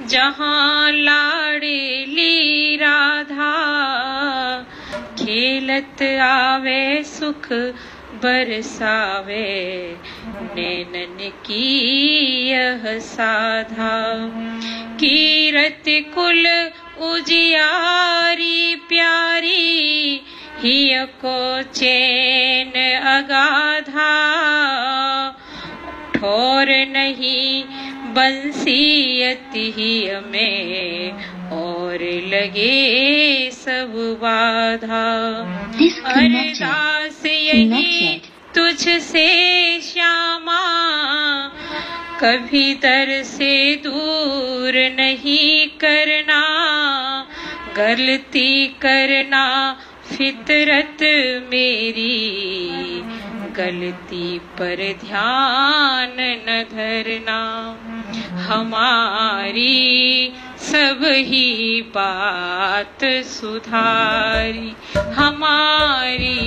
जहाँ लाडली राधा खेलत आवे सुख बरसावे, नैनन की यह साधा। कीरत कुल उजियारी प्यारी, हिय को चैन अगाधा। ठोर नहीं बंसीयती में, और लगे सब बाधा। अरदास यही तुझसे श्यामा, कभी दर से दूर नहीं करना। गलती करना फितरत मेरी, गलती पर ध्यान न धरना। हमारी सब ही बात सुधारी, हमारी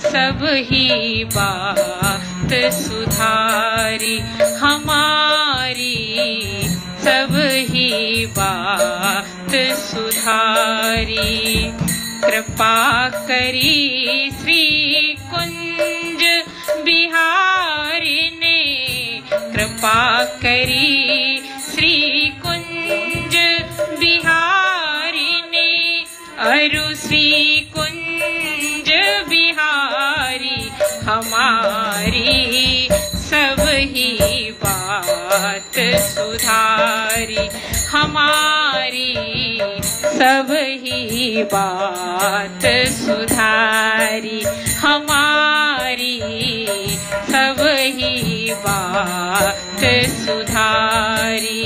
सब ही बात सुधारी, हमारी सब ही बात सुधारी। कृपा करी श्री कुंज बिहारी ने, कृपा करी श्री कुंज बिहारी ने। अरु श्री कुंज बिहारी, हमारी सब ही बात सुधारी, हमारी सब ही बात सुधारी, हमारी सब ही बात सुधारी।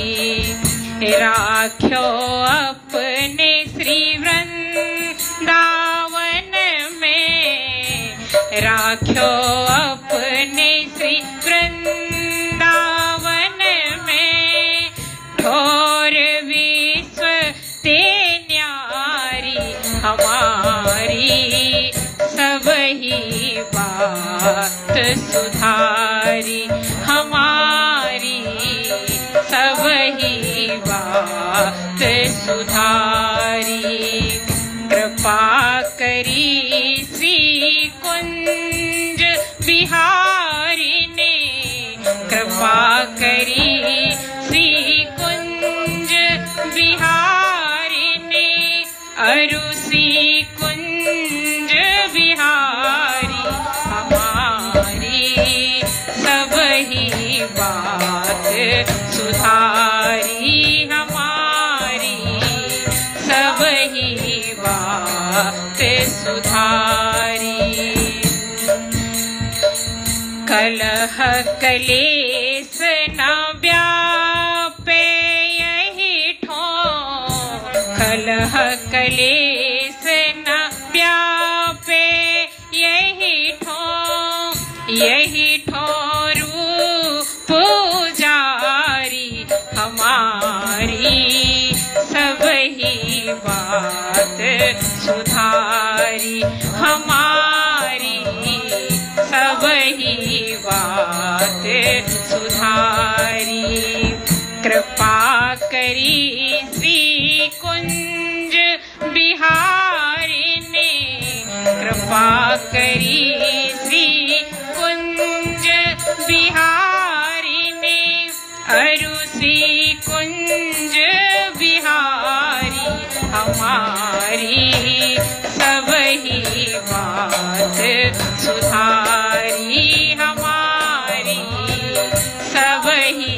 राख्यो अपने श्री वृंदावन में, राख्यो अपने श्री वृंदावन में। ठोर विश्व ते न्यारी, हमारी सब ही बात सुधारी, हमारी सब ही बात सुधारी। कृपा करी श्री कुंज बिहारी ने, कृपा करी श्री कुंज बिहारी ने। अरु श्री कुंज बिहारी, हमारी सब ही बात सुधारी, हमारी सब ही बात सुधारी। कलह कलेस न व्यापे यही ठोर, कलह कलेस न व्यापे यही ठोर, यही ठोरू पुजारी। हमारी सब ही बात सुधारी, हमारी सब ही बात सुधारी। कृपा करी श्री कुंज बिहारी ने, कृपा करी श्री कुंज बिहारी ने। अरु श्री कुंज बिहारी, हमारी सब ही बात सुधारी, हमारी सब ही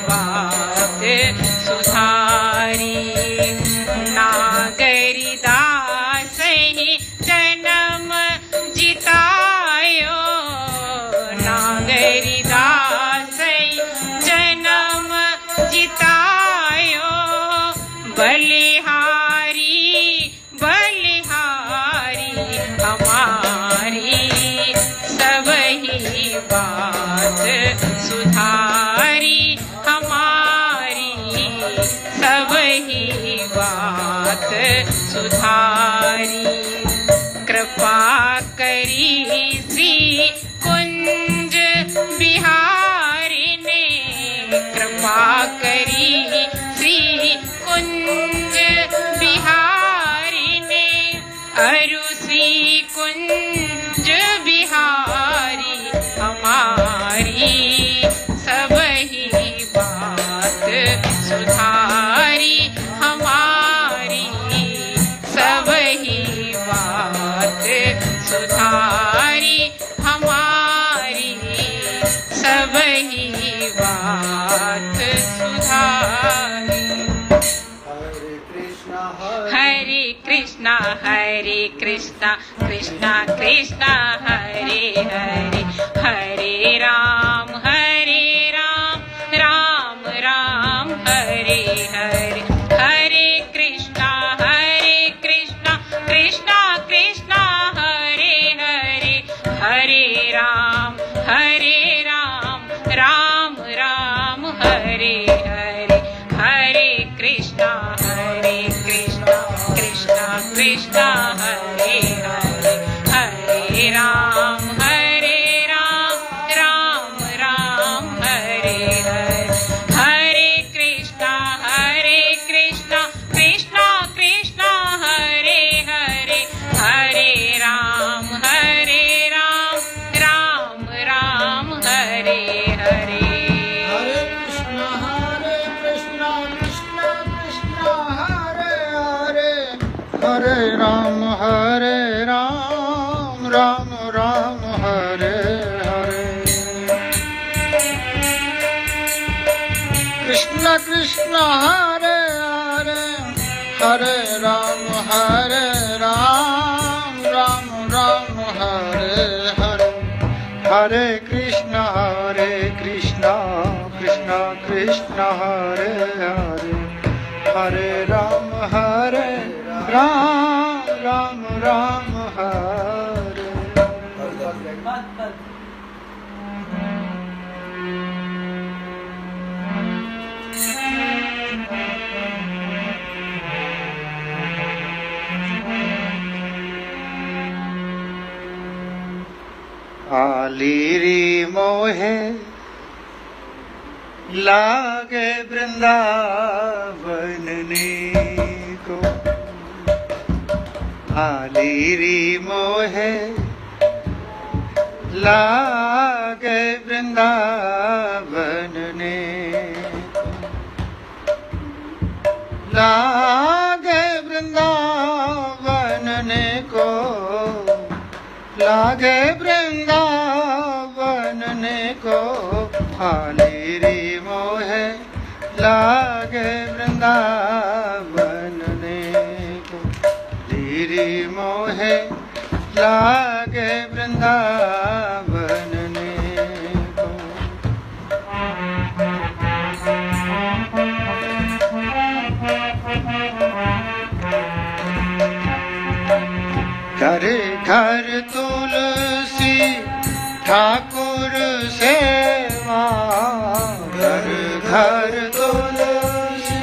बात सुधारी। नागरी दास ही जन्म जितायो, नागरी दास ही जन्म जितायो। बलिहारी बलिहारी, हमारी सब ही बात सुधारी, हमारी सब ही बात सुधारी। कृपा करी श्री कुंज बिहारी ने, कृपा करी श्री सुधारी हमारी सब ही बात सुधारी हमारी सब ही बात सुधारी। हरे कृष्णा कृष्णा कृष्णा हरे हरे, हरे राम राम राम हरे हरे, हरे कृष्णा कृष्णा कृष्णा हरे हरे, हरे राम राम राम हरे हरे, हरे कृष्णा कृष्णा कृष्णा हरे हरे, हरे राम राम हरे हरे, हरे कृष्णा कृष्णा कृष्णा हरे हरे, हरे राम राम हरे हरे। हरे कृष्णा कृष्णा कृष्णा हरे हरे, हरे राम राम राम हरे हरे। कृष्णा कृष्णा हरे हरे, हरे राम राम हरे हरे, हरे कृष्णा कृष्णा कृष्णा हरे हरे, हरे राम राम हरे। आलीरी मोहे लागे वृंदावन ने को, आलीरी मोहे लागे वृंदावन ने, लागे वृंदावन ने को, लागे वृंदावन ने को, आलीरी मोहे लागे वृंदावन ने को, लीरी मोहे लागे वृंदावन ने को। घर घर तुलसी ठाकुर सेवा, घर घर तुलसी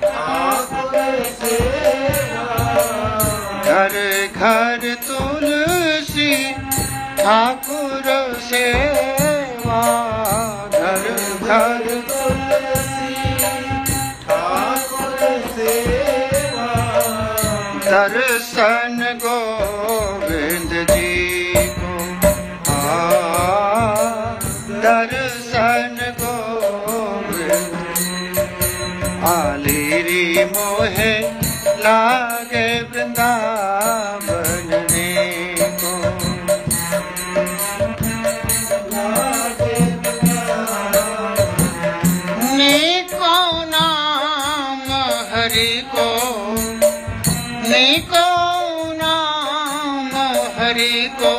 ठाकुर सेवा, घर घर तुलसी ठाकुर सेवा, घर घर तुलसी ठाकुर सेवा, दर्शन गोविंद जी को, दर्शन गोविंद। आलीरी मोहे लागे वृंदावन ने को, नीको नाम हरि को, नीको नाम हरि को,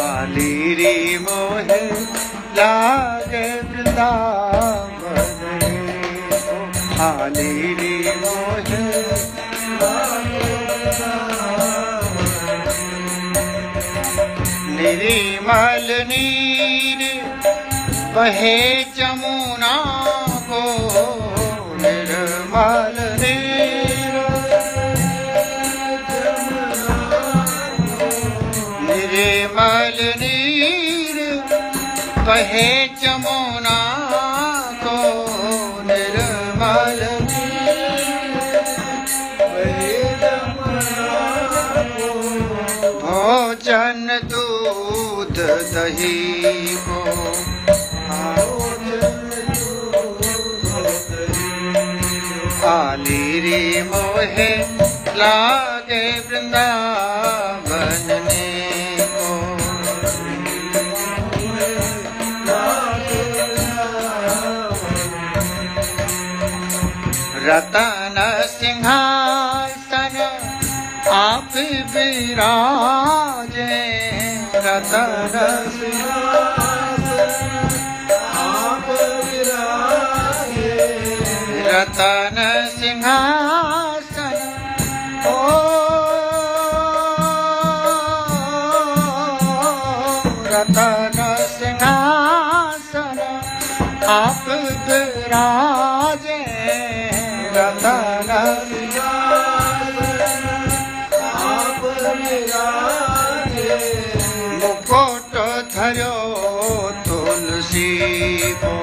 आलीरी मोहे लागे वृंदावन को, आलीरी मोहे लागे वृंदावन। निर्मल नीर बहे जमुना को, निर्मल नीर निर्मल नीर बहे जमुना को, निर्मल नीर बहे जमुना को, भोजन दूध दही को, भोजन दूध दही आलीरी मोहे लागे वृंदावन को। रतन सिंहासन आप विराजे, रतन सिंहासन आप विराजे, रतन सिंहासन ओ रतन सिंहासन आप विराजे, रतन आप विराजे। मुकुट धरो तुलसी को,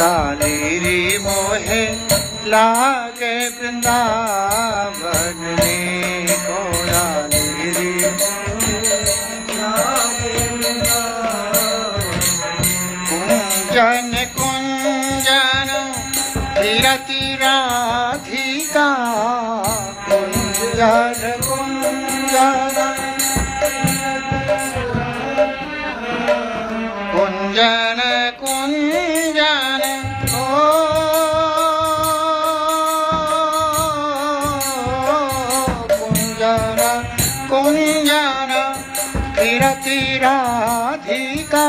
आलीरी मोहे लागे वृंदावन को, आलीरी कुंजन कुंजन विरति राधिका, कुंजन कुंजन कुंजन कुंजन ओ कुंजन कुंजन विरति राधिका,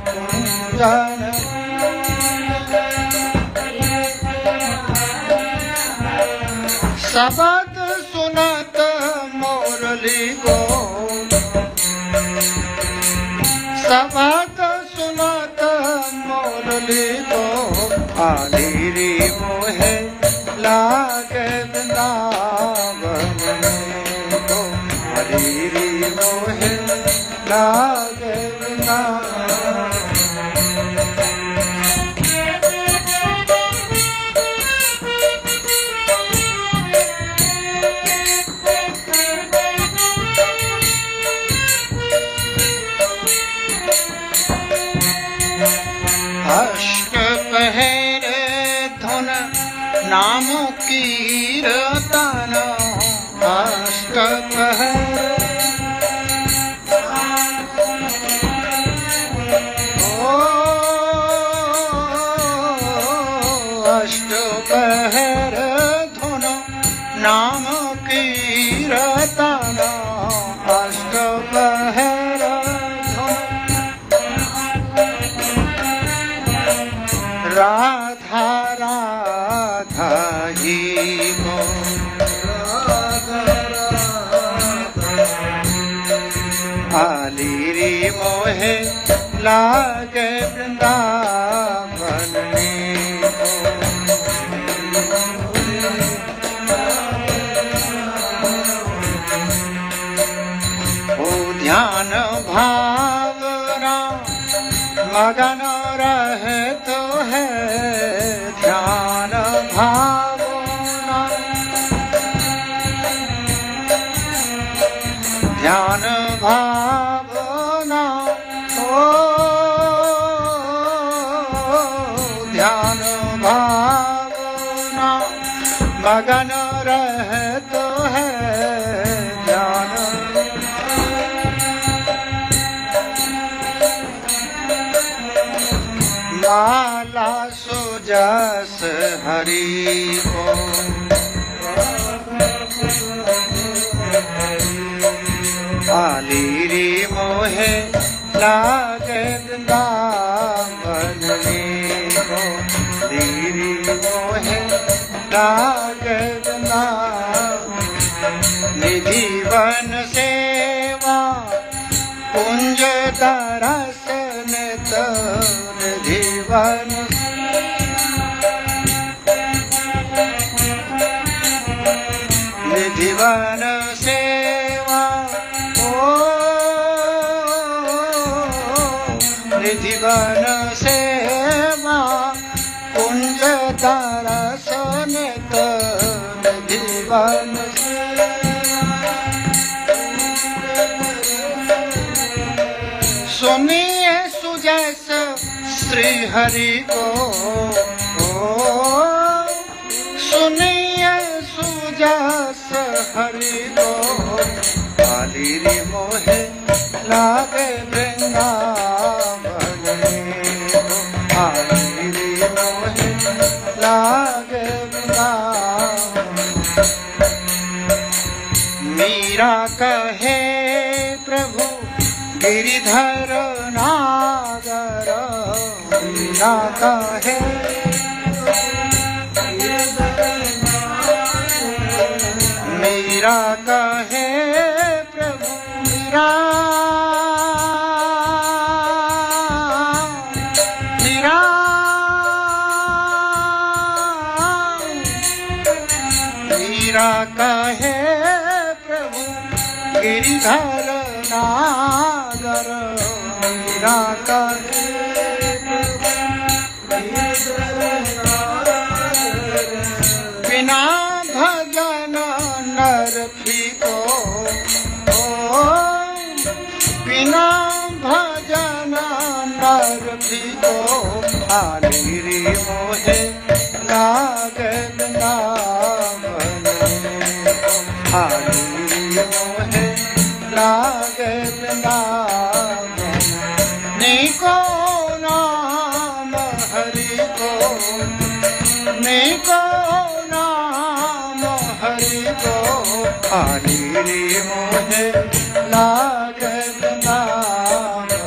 कुंजन शब्द सुनत मुरली को, शब्द सुनत मुरली को। आलीरी मोहे लागे वृंदावन को, आलीरी मोहे लागे वृंदावन। अष्ट पहर धुन नाम कीर्तन, अष्ट पहर ओ अष्ट पहर धुन नाम कीर्तन, अष्ट पहर राधा राधा ही को, आलीरी मोहे लागे वृंदावन को। ओ ध्यान भावना मगन रहे तो है, ध्यान भावना ध्यान भावना ओ ध्यान भावना मगन रहे तो है, ध्यान माला सुजस हरि को, आलीरी मोहे लागे वृंदावन को, आलीरी मोहे लागे वृंदावन। निधि वन सेवा कुंज दरसन तो, निधि वन निधि वन सेवा ओ निधि वन सेवा कुंज दरसन तो, निधि वन सुनिए सुजस श्री हरि को सुनिए सुजस हरि को काली रे मोहे लागे वृंदावन काली रे मोहे लागे वृंदावन। मीरा कहे प्रभु गिरिधर नागर मीरा कहे मीरा कहे प्रभु मीरा मीरा मीरा कहे प्रभु गिरिधर नागर मीरा कहे बिना भजन नर फीको बिना भजन नर फीको काली रे मोहे लागे वृंदावन काली रे मोहे लागे वृंदावन। निको नाम हरि को निको नाम हरि को काली रे मोहे लागे वृंदावन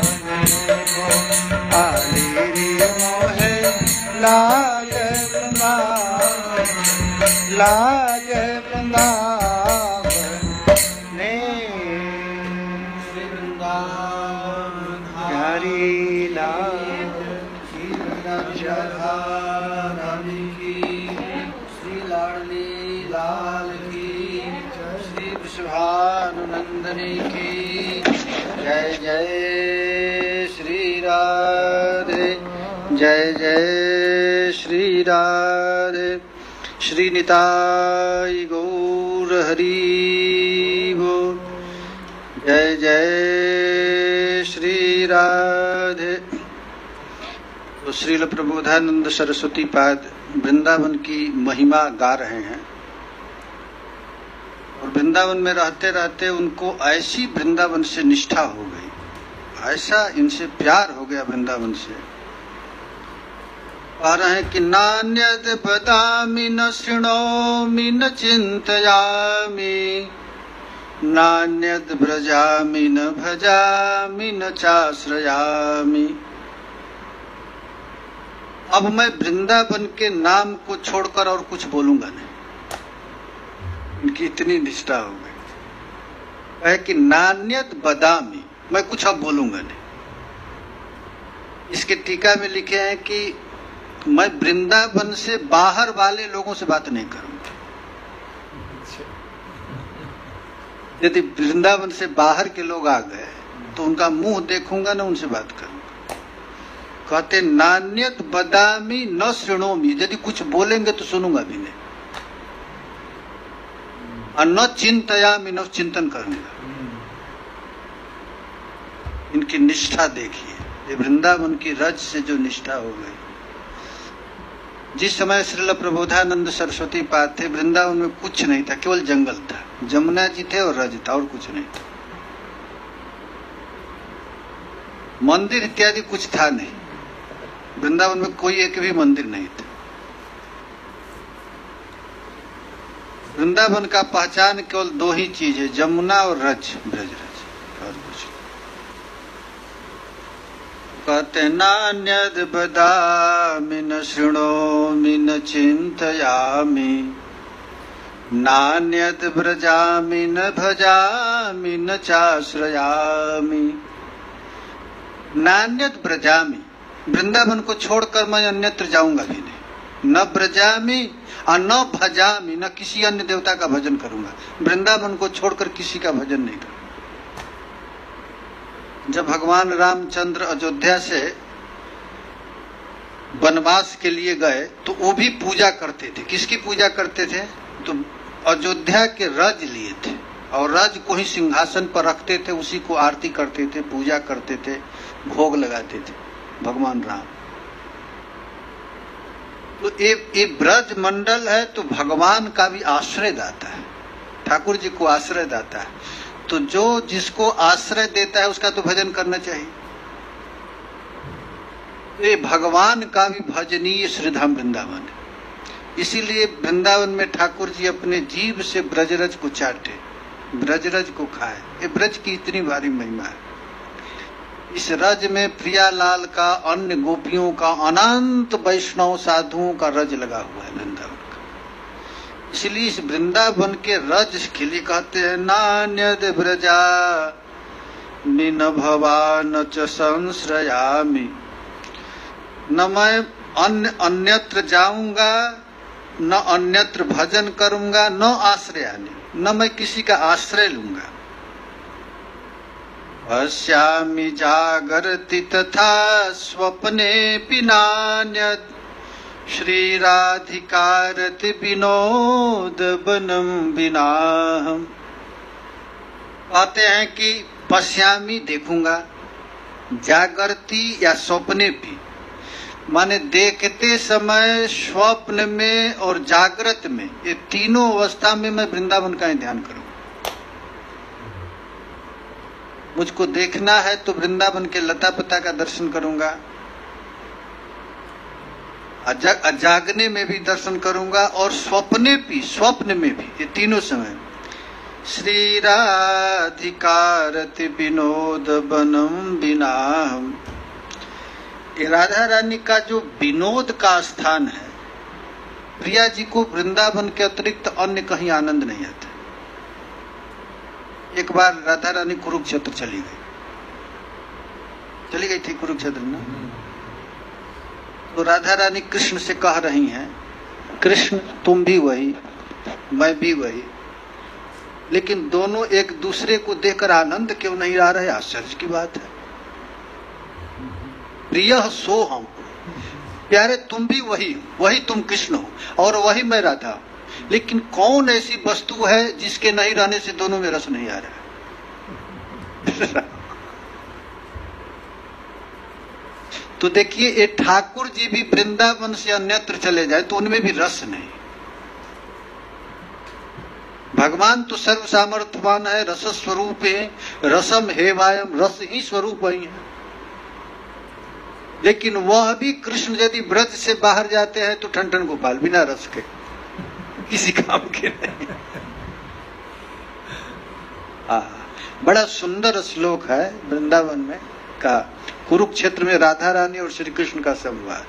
काली रे मोहे लागे वृंदावन लागे वृंदावन ने श्री वृंदावन हरि लाल रानी की श्री लाडली लाल की श्री विश्वानंदनी की जय जय श्री राधे जय जय श्री राधे। श्री निताई गौर हरि बोल जय जय श्री राधे। तो श्रील प्रबोधानंद सरस्वती पाद वृंदावन की महिमा गा रहे हैं और वृंदावन में रहते रहते उनको ऐसी वृंदावन से निष्ठा हो गई, ऐसा इनसे प्यार हो गया वृंदावन से। कह रहे हैं कि नान्यद बदामि न शृणोमि न चिंतयामि नान्यद व्रजामि न भजामि न चाश्रयामि। अब मैं वृंदावन के नाम को छोड़कर और कुछ बोलूंगा नहीं। इनकी इतनी निष्ठा हो गई है कि नान्यत बदामी, मैं कुछ अब बोलूंगा नहीं। इसके टीका में लिखे हैं कि मैं वृंदावन से बाहर वाले लोगों से बात नहीं करूंगा। यदि वृंदावन से बाहर के लोग आ गए तो उनका मुंह देखूंगा ना, उनसे बात करूंगा। कहते नान्यत बदामी न शृणोमी, यदि कुछ बोलेंगे तो सुनूंगा भी नहीं। और न चिंतयामी, न चिंतन करूंगा। इनकी निष्ठा देखिए, ये वृंदावन की रज से जो निष्ठा हो गई। जिस समय श्रील प्रबोधानंद सरस्वती पाद थे, वृंदावन में कुछ नहीं था, केवल जंगल था, जमुना जी थे और रज था, और कुछ नहीं था। मंदिर इत्यादि कुछ था नहीं, वृंदावन में कोई एक भी मंदिर नहीं था। वृंदावन का पहचान केवल दो ही चीज है, जमुना और रज, ब्रजरज, और कुछ। कहते नान्यद बदामि न शृणोमि न चिंतयामि नान्यद व्रजामि न भजामि न चाश्रयामि। नान्यद व्रजामि, वृंदावन को छोड़कर मैं अन्यत्र जाऊंगा भी नहीं। न व्रजामि और न भजामि, न किसी अन्य देवता का भजन करूंगा। वृंदावन को छोड़कर किसी का भजन नहीं करूंगा। जब भगवान रामचंद्र अयोध्या से वनवास के लिए गए तो वो भी पूजा करते थे। किसकी पूजा करते थे? तो अयोध्या के रज लिए थे और रज को ही सिंहासन पर रखते थे, उसी को आरती करते थे, पूजा करते थे, भोग लगाते थे भगवान राम। तो ये ब्रज मंडल है तो भगवान का भी आश्रय दाता है, ठाकुर जी को आश्रय दाता है। तो जो जिसको आश्रय देता है उसका तो भजन करना चाहिए। ये भगवान का भी भजनीय श्रीधाम वृंदावन है। इसीलिए वृंदावन में ठाकुर जी अपने जीभ से ब्रजरज को चाटे, ब्रजरज को खाए। ये ब्रज की इतनी भारी महिमा है। इस रज में प्रियालाल का, अन्य गोपियों का, अनंत वैष्णव साधुओं का रज लगा हुआ है वृंदावन का। इसलिए इस वृंदावन के रज के लिए कहते हैं नान्यद ब्रजा निन भवान च संश्रयामि। न मैं अन्यत्र जाऊंगा, न अन्यत्र भजन करूंगा, न आश्रयानि, न मैं किसी का आश्रय लूंगा। पश्यामि जागरति तथा स्वप्ने नान्यत् श्रीराधिकारति विनोद बनम विनाहम्। कहते हैं कि पश्यामि देखूंगा, जागरति या स्वप्ने भी, माने देखते समय, स्वप्न में और जागृत में, ये तीनों अवस्था में मैं वृंदावन का ही ध्यान करूं। मुझको देखना है तो वृंदावन के लता पता का दर्शन करूंगा, जागने में भी दर्शन करूंगा और स्वप्न में भी, ये तीनों समय। श्री राधिकारति विनोद बनम विनाहम्। ये राधा रानी का जो विनोद का स्थान है, प्रिया जी को वृंदावन के अतिरिक्त अन्य कहीं आनंद नहीं आता। एक बार राधा रानी कुरुक्षेत्र चली गई थी कुरुक्षेत्र ना। तो राधा रानी कृष्ण से कह रही हैं, कृष्ण तुम भी वही, मैं भी वही, लेकिन दोनों एक दूसरे को देखकर आनंद क्यों नहीं आ रहे? आश्चर्य की बात है। प्रिय सो हम, प्यारे तुम भी वही तुम कृष्ण हो और वही मैं राधा, लेकिन कौन ऐसी वस्तु है जिसके नहीं रहने से दोनों में रस नहीं आ रहा? तो देखिए, ये ठाकुर जी भी वृंदावन से अन्यत्र चले जाए तो उनमें भी रस नहीं। भगवान तो सर्व सामर्थ्यवान है, रस स्वरूप है, रसम हेवायम, रस ही स्वरूप ही है। लेकिन वह भी कृष्ण यदि ब्रज से बाहर जाते हैं तो ठन गोपाल बिना रस के किसी काम के नहीं। बड़ा सुंदर श्लोक है वृंदावन में का, कुरुक्षेत्र में राधा रानी और श्री कृष्ण का संवाद।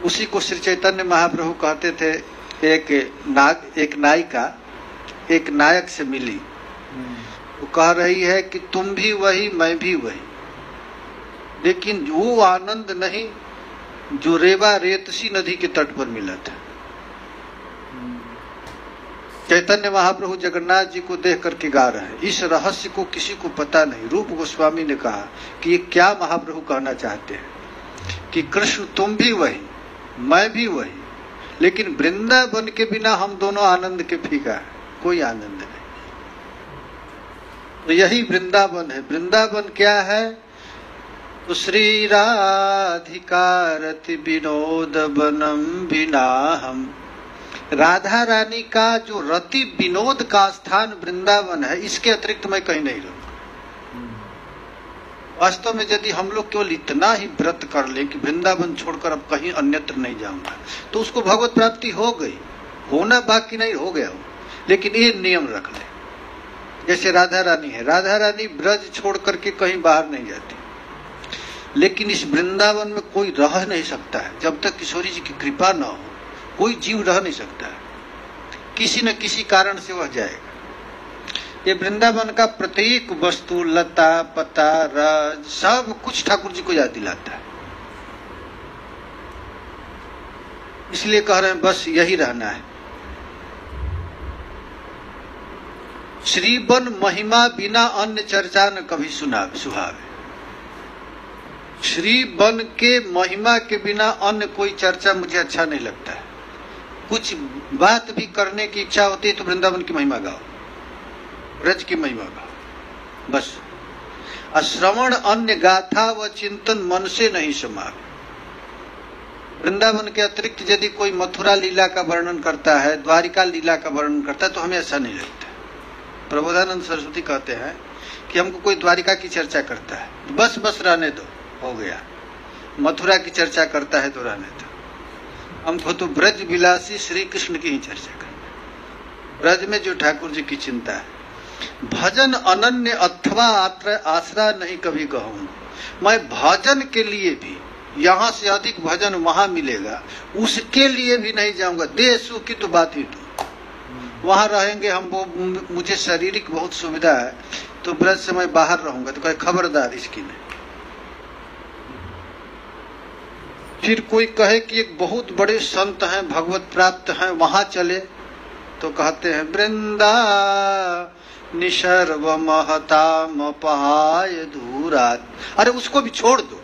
उसी को श्री चैतन्य महाप्रभु कहते थे। एक नायिका एक नायक से मिली, वो कह रही है कि तुम भी वही मैं भी वही, लेकिन वो आनंद नहीं जो रेवा रेतसी नदी के तट पर मिला था। चैतन्य महाप्रभु जगन्नाथ जी को देख करके गा रहे हैं। इस रहस्य को किसी को पता नहीं। रूप गोस्वामी ने कहा कि ये क्या महाप्रभु कहना चाहते हैं कि कृष्ण तुम भी वही मैं भी वही, लेकिन वृंदावन के बिना हम दोनों आनंद के फीका है, कोई आनंद नहीं। तो यही वृंदावन है। वृंदावन क्या है? तो श्री राधिकारति विनोद बनम विनाहम्। राधा रानी का जो रति विनोद का स्थान वृंदावन है, इसके अतिरिक्त मैं कहीं नहीं रहूंगा। वास्तव में यदि हम लोग केवल इतना ही व्रत कर ले कि वृंदावन छोड़कर अब कहीं अन्यत्र नहीं जाऊंगा, तो उसको भगवत प्राप्ति हो गई। होना बाकी नहीं, हो गया हो। लेकिन ये नियम रख ले, जैसे राधा रानी है, राधा रानी ब्रज छोड़ करके कहीं बाहर नहीं जाती, लेकिन इस वृंदावन में कोई रह नहीं सकता है जब तक किशोरी जी की कृपा न हो। कोई जीव रह नहीं सकता है, किसी न किसी कारण से वह जाएगा। ये वृंदावन का प्रत्येक वस्तु, लता पता रज, सब कुछ ठाकुर जी को याद दिलाता है। इसलिए कह रहे हैं बस यही रहना है। श्रीवन महिमा बिना अन्य चर्चा न कभी सुहावे। श्री बन के महिमा के बिना अन्य कोई चर्चा मुझे अच्छा नहीं लगता है। कुछ बात भी करने की इच्छा होती है तो वृंदावन की महिमा गाओ, ब्रज की महिमा गाओ, बस। श्रवण अन्य गाथा व चिंतन मन से नहीं समावे। वृंदावन के अतिरिक्त यदि कोई मथुरा लीला का वर्णन करता है, द्वारिका लीला का वर्णन करता है, तो हमें ऐसा नहीं लगता। प्रबोधानंद सरस्वती कहते हैं कि हमको कोई द्वारिका की चर्चा करता है तो बस रहने दो, हो गया। मथुरा की चर्चा करता है तो रहने दो। हमको तो ब्रज विलासी श्री कृष्ण की ही चर्चा करना। ब्रज में जो ठाकुर जी की चिंता है, भजन अनन्य अथवा आसरा नहीं कभी कहूंगा। मैं भजन के लिए भी, यहाँ से अधिक भजन वहां मिलेगा, उसके लिए भी नहीं जाऊंगा। देशु की तो बात ही तो, वहां रहेंगे हम, वो मुझे शारीरिक बहुत सुविधा है तो ब्रज से मैं बाहर रहूंगा, तो कहे खबरदार इसकी नहीं। फिर कोई कहे कि एक बहुत बड़े संत हैं, भगवत प्राप्त हैं, वहां चले, तो कहते हैं वृंदा निशर्व महताम पहाय दूरात। अरे उसको भी छोड़ दो,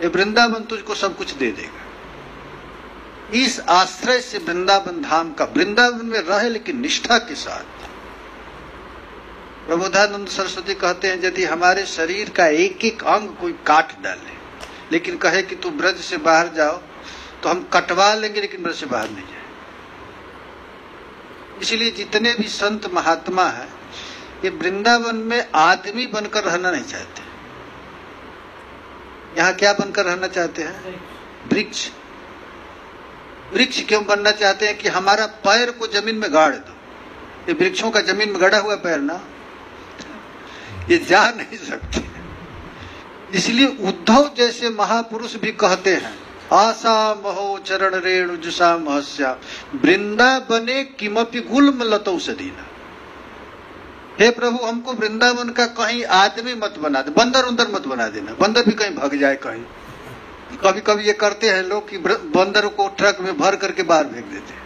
ये वृंदावन तुझको सब कुछ दे देगा। इस आश्रय से वृंदावन धाम का, वृंदावन में रहे लेकिन निष्ठा के साथ। प्रबोधानंद सरस्वती कहते हैं यदि हमारे शरीर का एक एक अंग कोई काट डाले लेकिन कहे कि तू ब्रज से बाहर जाओ, तो हम कटवा लेंगे लेकिन ब्रज से बाहर नहीं जाए। इसलिए जितने भी संत महात्मा हैं, ये वृंदावन में आदमी बनकर रहना नहीं चाहते। यहाँ क्या बनकर रहना चाहते हैं? वृक्ष। वृक्ष क्यों बनना चाहते हैं? कि हमारा पैर को जमीन में गाड़ दो। ये वृक्षों का जमीन में गड़ा हुआ पैर ना, ये जा नहीं सकते। इसलिए उद्धव जैसे महापुरुष भी कहते हैं, आशा महो चरण रेणु जुषा महस्या वृंदावने किमपि गुल्म लतौ सदीना। हे प्रभु, हमको वृंदावन का कहीं आदमी मत बना दे, बंदर उंदर मत बना देना। बंदर भी कहीं भाग जाए कहीं। कभी कभी ये करते हैं लोग कि बंदर को ट्रक में भर करके बाहर फेंक देते हैं,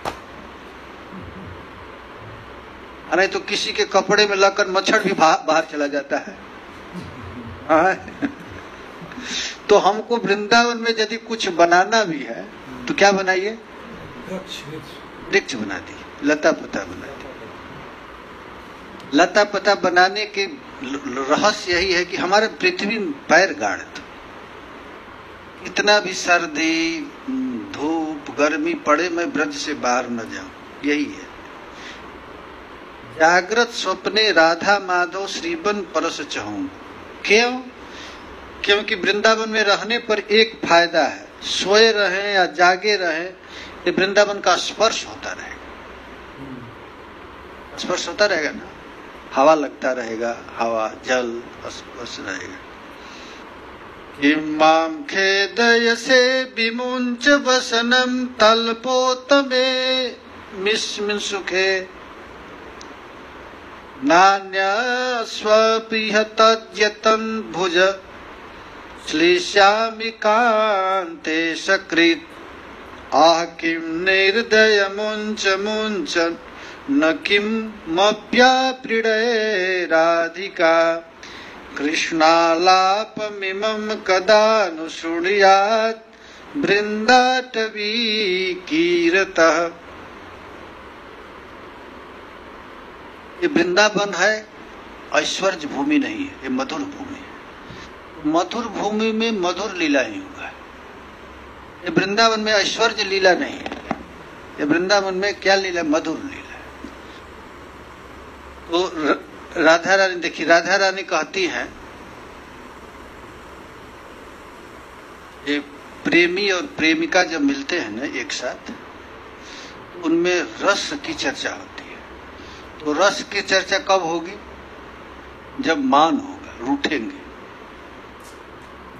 नहीं तो किसी के कपड़े में लगकर मच्छर भी बाहर चला जाता है। तो हमको वृंदावन में यदि कुछ बनाना भी है तो क्या बनाइए? वृक्ष बना दी, लता पता बना दी। लता पता बनाने के रहस्य यही है कि हमारे पृथ्वी में पैर गाड़ दो। इतना भी सर्दी धूप गर्मी पड़े, मैं ब्रज से बाहर न जाऊं, यही है। जागृत स्वप्ने राधा माधव श्रीबन परस चाहूं। क्यों? क्योंकि वृंदावन में रहने पर एक फायदा है, सोए रहे या जागे रहे, ये वृंदावन का स्पर्श होता रहेगा। स्पर्श होता रहेगा ना, हवा लगता रहेगा, हवा जल स्पर्श रहेगा। इमाम खेदयसे विमुंच वसनम तल्पोतमे मिस्मिन सुखे नान्य स्वपिह तज्यतन भुज श्लीष्यामि कान्ते सकृत। आह किम निर्दय मुंच मुंचन न किम मप्याप्रीडये राधिका कृष्णालापमिमं कदा नु शृणुयात् वृन्दाटवी कीरतः। ये वृंदावन है, ऐश्वर्य भूमि नहीं है, ये मधुर भूमि है। मधुर भूमि में मधुर लीला ही होगा। ये वृंदावन में ऐश्वर्य लीला नहीं है, ये वृंदावन में क्या लीला? मधुर लीला। तो राधा रानी, देखिए राधा रानी कहती हैं, ये प्रेमी और प्रेमिका जब मिलते हैं ना एक साथ, उनमें रस की चर्चा होती है। तो रस की चर्चा कब होगी? जब मान होगा, रूठेंगे।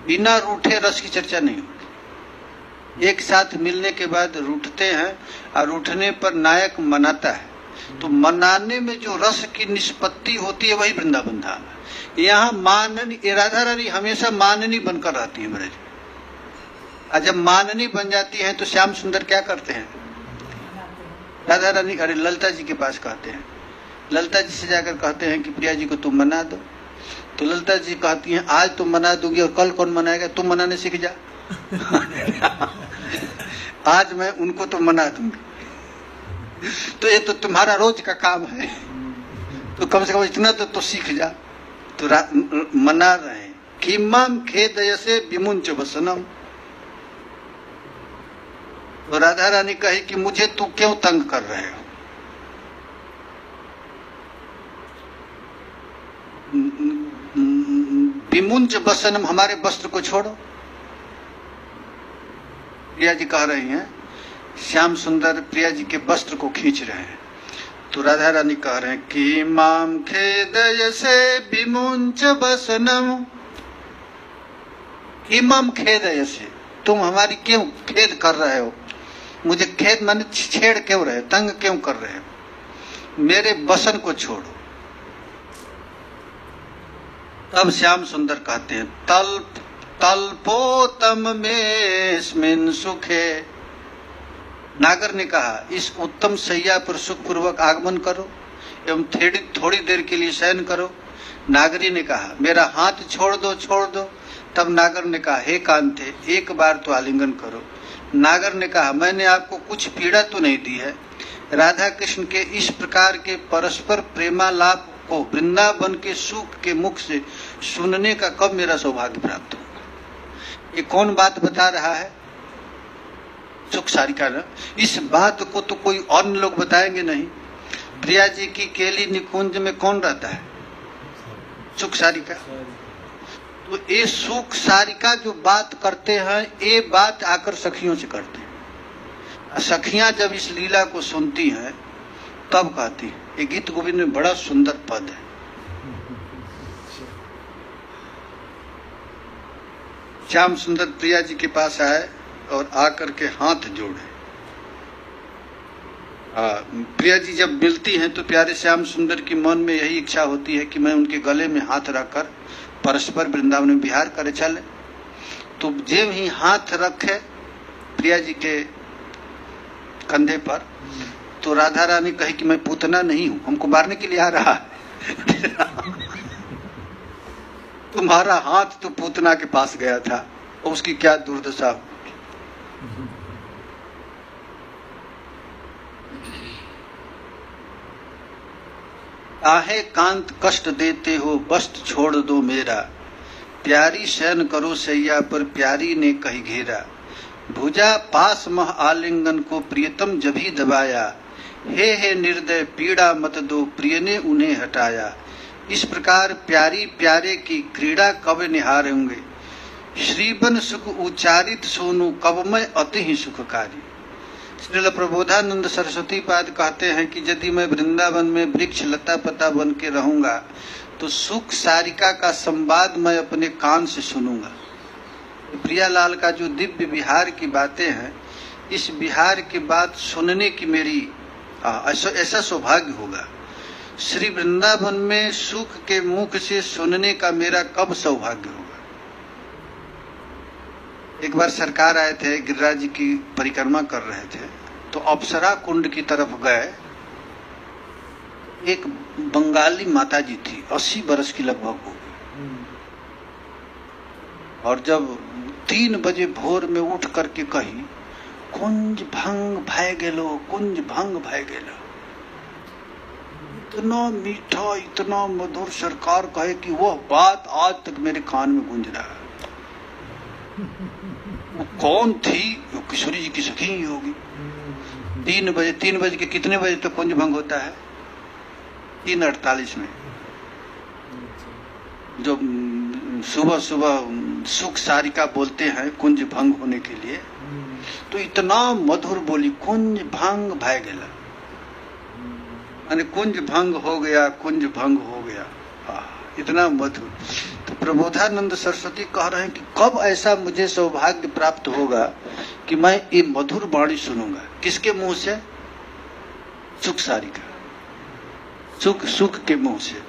बिना रूठे रस की चर्चा नहीं होगी। एक साथ मिलने के बाद रूठते हैं और रूठने पर नायक मनाता है, तो मनाने में जो रस की निष्पत्ति होती है वही वृंदावन धाम है। यहाँ माननी, राधा रानी हमेशा माननी बनकर रहती है ब्रज। और जब माननी बन जाती है तो श्याम सुंदर क्या करते हैं? राधा रानी अरे ललिता जी के पास कहते हैं, ललिता जी से जाकर कहते हैं कि प्रिया जी को तुम मना दो। तो ललिता जी कहती हैं आज तुम मना दोगी और कल कौन मनाएगा? तुम मनाने सीख जा। आज मैं उनको तो मना दूंगी, तो ये तो तुम्हारा रोज का काम है, तो कम से कम इतना तो सीख जा। तो मना रहे हैं। किमम खेदयसे विमुंच वसनम। तो राधा रानी कही कि मुझे तू क्यों तंग कर रहे हो? विमुंच वसनम, हमारे वस्त्र को छोड़ो। प्रिया जी कह रही हैं, श्याम सुंदर प्रिया जी के वस्त्र को खींच रहे हैं। तो राधा रानी कह रहे हैं कि माम खेदय से विमुंच वसनम, इमाम खेदय से, तुम हमारी क्यों खेद कर रहे हो? मुझे खेद माने छेड़ क्यों रहे, तंग क्यों कर रहे हो? मेरे वसन को छोड़ो। तब श्याम सुंदर कहते हैं, तल्पोतम में सुखे। नागर ने कहा, इस उत्तम शैया पर सुखपूर्वक आगमन करो एवं थोड़ी देर के लिए शयन करो। नागरी ने कहा, मेरा हाथ छोड़ दो, छोड़ दो। तब नागर ने कहा, हे कांते, एक बार तो आलिंगन करो। नागर ने कहा, मैंने आपको कुछ पीड़ा तो नहीं दी है। राधा कृष्ण के इस प्रकार के परस्पर प्रेमालाप को वृंदावन के सुख के मुख से सुनने का कब मेरा सौभाग्य प्राप्त होगा? ये कौन बात बता रहा है? सुख सारिका ना। इस बात को तो कोई और लोग बताएंगे नहीं। प्रिया जी की केली निकुंज में कौन रहता है? सुख सारिका। तो ये सुख सारिका जो बात करते हैं, ये बात आकर सखियों से करते हैं। सखियां जब इस लीला को सुनती हैं तब कहती हैं। ये गीत गोविंद में बड़ा सुंदर पद है। श्याम सुंदर प्रिया जी के पास आए और आकर के हाथ जोड़े। प्रिया जी जब मिलती हैं तो प्यारे श्याम सुंदर की मन में यही इच्छा होती है कि मैं उनके गले में हाथ रखकर परस्पर वृंदावन में विहार करे चले। तो जब ही हाथ रखे प्रिया जी के कंधे पर, तो राधा रानी कही कि मैं पूतना नहीं हूं, हमको मारने के लिए आ रहा है। तुम्हारा हाथ तो पूतना के पास गया था, और उसकी क्या दुर्दशा हो। आहे कांत कष्ट देते हो, वस्त्र छोड़ दो मेरा। प्यारी शयन करो सैया पर, प्यारी ने कही घेरा। भुजा पास मह आलिंगन को, प्रियतम जभी दबाया। हे निर्दय पीड़ा मत दो, प्रिय ने उन्हें हटाया। इस प्रकार प्यारी प्यारे की क्रीड़ा कब निहारेंगे। श्रीबन सुख उच्चारित सोनू, कब मैं अति ही सुखकारी। श्रील प्रबोधानंद सरस्वती पाद कहते हैं कि यदि मैं वृंदावन में वृक्ष लता पता बन के रहूंगा तो सुख सारिका का संवाद मैं अपने कान से सुनूंगा। प्रियालाल का जो दिव्य विहार की बातें हैं, इस विहार की बात सुनने की मेरी ऐसा सौभाग्य होगा। श्री वृंदावन में सुख के मुख से सुनने का मेरा कब सौभाग्य होगा। एक बार सरकार आए थे, गिरिराज जी की परिक्रमा कर रहे थे, तो अप्सरा कुंड की तरफ गए। एक बंगाली माता जी थी, 80 बरस की लगभग हो गई, और जब 3 बजे भोर में उठ करके कही, कुंज भंग भय गेलो, कुंज भंग भय गेलो। इतना मीठा, इतना मधुर, सरकार कहे कि वह बात आज तक मेरे कान में गूंज रहा है। वो कौन थी? वो किशोरी जी की सखी ही होगी। 3 बजे के कितने बजे तक कुंज भंग होता है? 3:48 में, जो सुबह सुबह सुख सारिका बोलते हैं कुंज भंग होने के लिए। तो इतना मधुर बोली, कुंज भंग भय गेला, यानी कुंज भंग हो गया, कुंज भंग हो गया। इतना मधुर। तो प्रबोधानंद सरस्वती कह रहे हैं कि कब ऐसा मुझे सौभाग्य प्राप्त होगा कि मैं ये मधुर वाणी सुनूंगा। किसके मुंह से? सुख सारिका, सुख के मुंह से।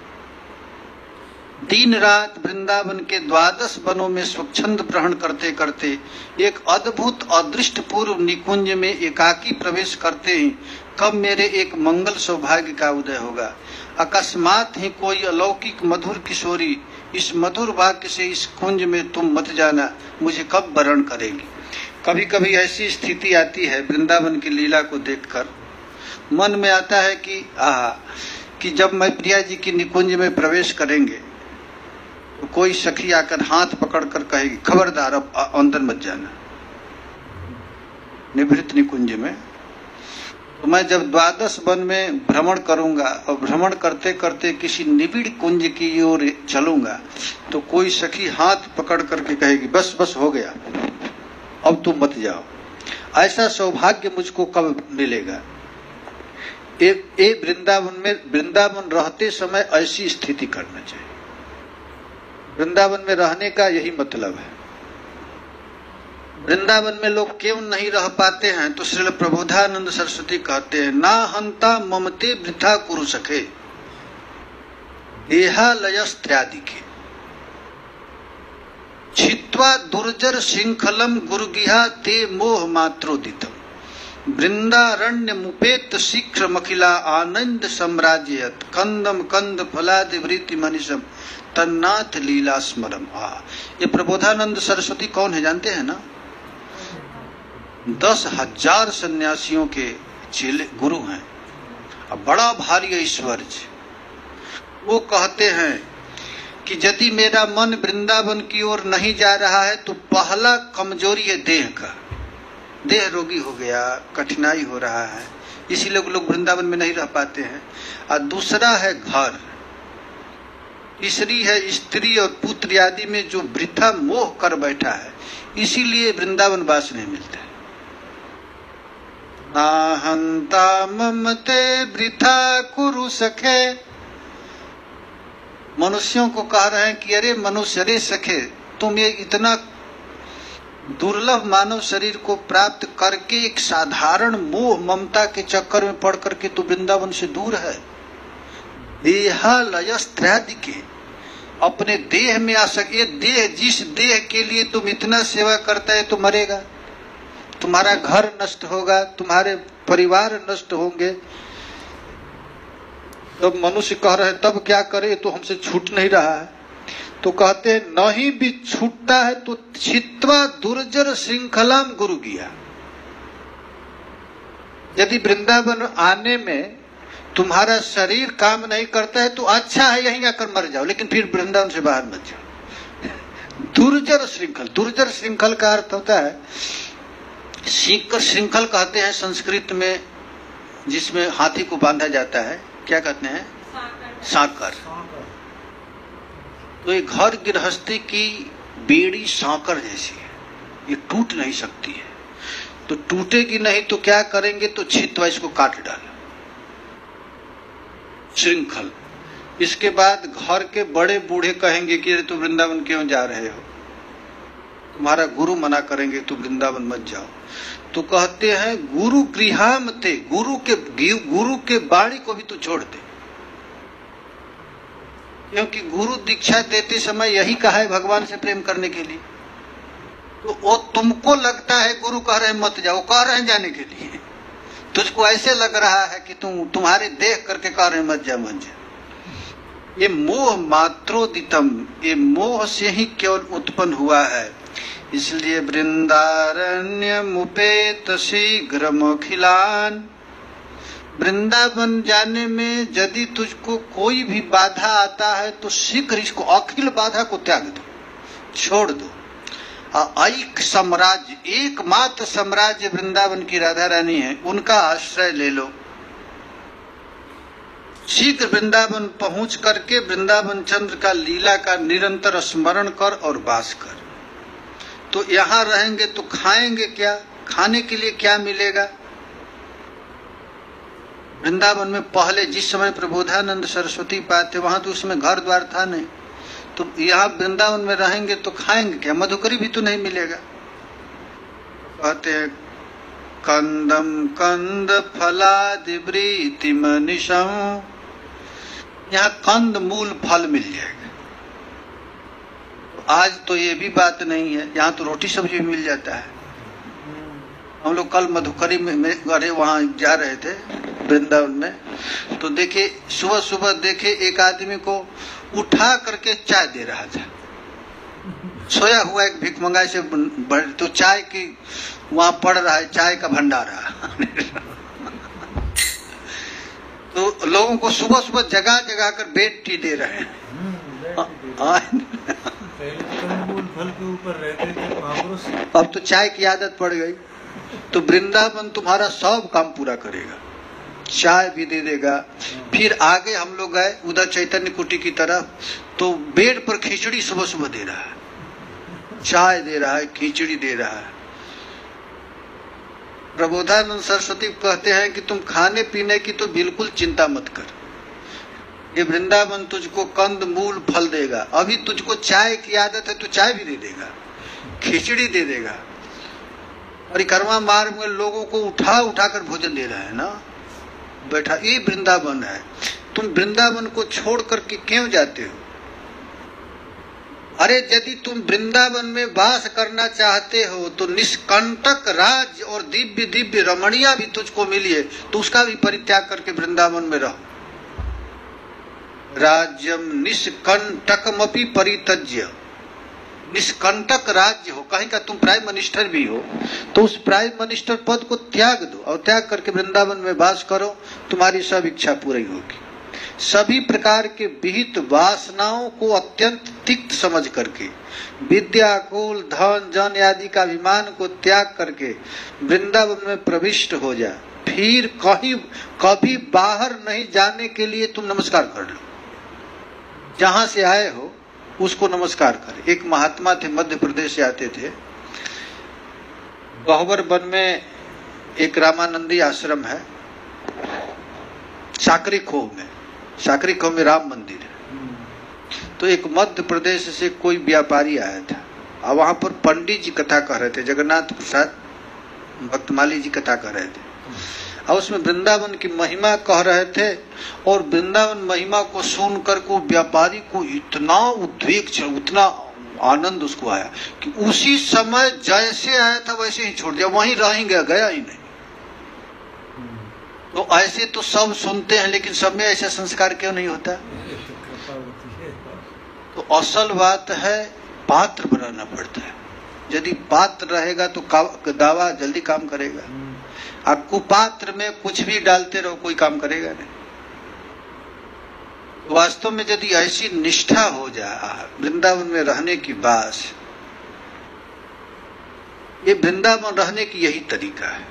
दिन रात वृंदावन के 12 वनों में स्वच्छंद ग्रहण करते करते एक अद्भुत अदृष्ट पूर्व निकुंज में एकाकी प्रवेश करते ही कब मेरे एक मंगल सौभाग्य का उदय होगा। अकस्मात ही कोई अलौकिक मधुर किशोरी इस मधुर वाक्य से इस कुंज में तुम मत जाना, मुझे कब वरण करेगी। कभी कभी ऐसी स्थिति आती है वृंदावन की लीला को देखकर, मन में आता है कि जब मैं प्रिया जी की निकुंज में प्रवेश करेंगे तो कोई सखी आकर हाथ पकड़कर कहेगी, खबरदार अब अंदर मत जाना, निभृत निकुंज में। तो मैं जब 12 वन में भ्रमण करूंगा और भ्रमण करते करते किसी निबिड़ कुंज की ओर चलूंगा तो कोई सखी हाथ पकड़ करके कहेगी बस बस हो गया, अब तुम मत जाओ। ऐसा सौभाग्य मुझको कब मिलेगा? एक वृंदावन रहते समय ऐसी स्थिति करना चाहिए। वृंदावन में रहने का यही मतलब है। वृंदावन में लोग क्यों नहीं रह पाते हैं? तो श्रील प्रबोधानंद सरस्वती कहते हैं, ना हंता ममते वृथा कुरु सखे देहालयस्त्यादिके छित्वा दुर्जर श्रृंखलम गुरुगिहा ते मोह मात्रोदितम वृंदारण्य मुपेत शीघ्र मखिला आनंद सम्राज्यत कंदम कंद फलादि वृत्ति मनीषम तन्नाथ लीला स्मरम। ये प्रबोधानंद सरस्वती कौन है जानते हैं ना? 10,000 सन्यासियों के चेले गुरु हैं, अब बड़ा भारी ऐश्वर्य। वो कहते हैं कि यदि मेरा मन वृंदावन की ओर नहीं जा रहा है तो पहला कमजोरी है देह का, देह रोगी हो गया, कठिनाई हो रहा है, इसीलिए लोग वृंदावन में नहीं रह पाते हैं। और दूसरा है घर, तीसरी है स्त्री और पुत्र आदि में जो वृथा मोह कर बैठा है, इसीलिए वृंदावन वास नहीं मिलता है। नाहंता ममते वृथा कुरु सखे, मनुष्यों को कह रहे हैं कि अरे मनुष्य, अरे सखे, तुम ये इतना दुर्लभ मानव शरीर को प्राप्त करके एक साधारण मोह ममता के चक्कर में पड़ करके तू वृंदावन से दूर है। देहालयस्त्रादि के अपने देह में आ सके, देह जिस देह के लिए तुम इतना सेवा करता है तो मरेगा, तुम्हारा घर नष्ट होगा, तुम्हारे परिवार नष्ट होंगे। तब मनुष्य कह रहे हैं तब क्या करे, तो हमसे छूट नहीं रहा है। तो कहते हैं नहीं भी छूटता है तो छित्वा दुर्जर श्रृंखलाम गुरु गिया। यदि वृंदावन आने में तुम्हारा शरीर काम नहीं करता है तो अच्छा है यहीं आकर मर जाओ, लेकिन फिर वृंदावन से बाहर मत जाओ। दुर्जर श्रृंखल, दुर्जर श्रृंखल का अर्थ होता है सीकर श्रृंखल कहते हैं संस्कृत में, जिसमें हाथी को बांधा जाता है, क्या कहते हैं? साकर। तो ये घर गृहस्थी की बेड़ी सांकर जैसी है, ये टूट नहीं सकती है। तो टूटेगी नहीं तो क्या करेंगे? तो छित्वा, इसको काट डालो, श्रृंखल। इसके बाद घर के बड़े बूढ़े कहेंगे कि अरे तुम वृंदावन क्यों जा रहे हो, तुम्हारा गुरु मना करेंगे तुम वृंदावन मत जाओ। तो कहते हैं गुरु गृहाम ते, गुरु के वाणी को भी तू छोड़ दे, क्योंकि गुरु दीक्षा देते समय यही कहा है भगवान से प्रेम करने के लिए। तो वो तुमको लगता है गुरु कह रहे हैं मत जाओ, कह रहे हैं जाने के लिए, तुझको ऐसे लग रहा है कि तुम्हारे देख करके कह रहे हैं मत जा मत जा। ये मोह मात्रोदितम, ये मोह से ही केवल उत्पन्न हुआ है। इसलिए वृंदारण्य मुपेत शीघ्र मखिलान, वृंदावन जाने में यदि तुझको कोई भी बाधा आता है तो शीघ्र इसको, अखिल बाधा को त्याग दो, छोड़ दो। एक साम्राज्य, एकमात्र साम्राज्य वृंदावन की राधा रानी है, उनका आश्रय ले लो। शीघ्र वृंदावन पहुंच करके वृंदावन चंद्र का लीला का निरंतर स्मरण कर और वास कर। तो यहाँ रहेंगे तो खाएंगे क्या? खाने के लिए क्या मिलेगा? वृंदावन में पहले जिस समय प्रबोधानंद सरस्वती पाते वहां तो उसमें घर द्वार था नहीं, तो यहाँ वृंदावन में रहेंगे तो खाएंगे क्या? मधुकरी भी तो नहीं मिलेगा। कहते हैं कंदम कंद फलादि वृत्ति मनीषम, यहाँ कंद मूल फल मिल जाएगा। आज तो ये भी बात नहीं है, यहाँ तो रोटी सब्जी भी मिल जाता है। हम लोग कल मधुकरी में अरे वहां जा रहे थे वृंदावन में, तो देखे सुबह सुबह देखे एक आदमी को उठा करके चाय दे रहा था, सोया हुआ एक भिखमंगा से, तो चाय की वहां पड़ रहा है, चाय का भंडारा। तो लोगों को सुबह सुबह जगह जगह कर बेड टी दे रहे हैं। फल के ऊपर रहते थे महापुरुष, अब तो चाय की आदत पड़ गई। तो वृंदावन तुम्हारा सब काम पूरा करेगा, चाय भी दे देगा। फिर आगे हम लोग गए उधर चैतन्य कुटी की तरफ, तो बेड पर खिचड़ी सुबह सुबह दे रहा है, चाय दे रहा है, खिचड़ी दे रहा है। प्रबोधानंद सरस्वती कहते हैं कि तुम खाने पीने की तो बिल्कुल चिंता मत कर, ये वृंदावन तुझको कंद मूल फल देगा। अभी तुझको चाय की आदत है तो चाय भी दे देगा, खिचड़ी दे देगा। परिक्रमा मार्ग में लोगों को उठा उठा कर भोजन दे रहा है ना, बैठा। ये वृंदावन है। तुम वृंदावन को छोड़ करके क्यों जाते हो? अरे यदि तुम वृंदावन में वास करना चाहते हो तो निष्कंटक राज्य और दिव्य दिव्य रमणिया भी तुझको मिलिए तो उसका भी परित्याग करके वृंदावन में रहो। राज्यम निष्कंटकमपि परित्यज्य, निष्कंटक राज्य हो, कहीं का तुम प्राइम मिनिस्टर भी हो तो उस प्राइम मिनिस्टर पद को त्याग दो और त्याग करके वृंदावन में वास करो, तुम्हारी सब इच्छा पूरी होगी। सभी प्रकार के विहित वासनाओं को अत्यंत तिक्त समझ करके, विद्या कुल धन जन आदि का अभिमान को त्याग करके वृंदावन में प्रविष्ट हो जा। फिर कभी बाहर नहीं जाने के लिए तुम नमस्कार कर लो, जहां से आए हो उसको नमस्कार कर। एक महात्मा थे, मध्य प्रदेश से आते थे। गह्वर वन में एक रामानंदी आश्रम है, साकरी खोह में। साकरी खोह में राम मंदिर है। तो एक मध्य प्रदेश से कोई व्यापारी आया था और वहां पर पंडित जी कथा कह रहे थे, जगन्नाथ प्रसाद भक्तमाली जी कथा कह रहे थे और उसमें वृंदावन की महिमा कह रहे थे। और वृंदावन महिमा को सुनकर को व्यापारी को इतना उद्वेग चढ़ा, उतना आनंद उसको आया कि उसी समय जैसे आया था वैसे ही छोड़ दिया, वहीं रह ही गया ही नहीं। तो ऐसे तो सब सुनते हैं लेकिन सब में ऐसा संस्कार क्यों नहीं होता? तो असल बात है पात्र बनाना पड़ता है। यदि पात्र रहेगा तो दावा जल्दी काम करेगा। आप कुपात्र में कुछ भी डालते रहो कोई काम करेगा नहीं। वास्तव में यदि ऐसी निष्ठा हो जाए वृंदावन में रहने की बात, ये वृंदावन रहने की यही तरीका है।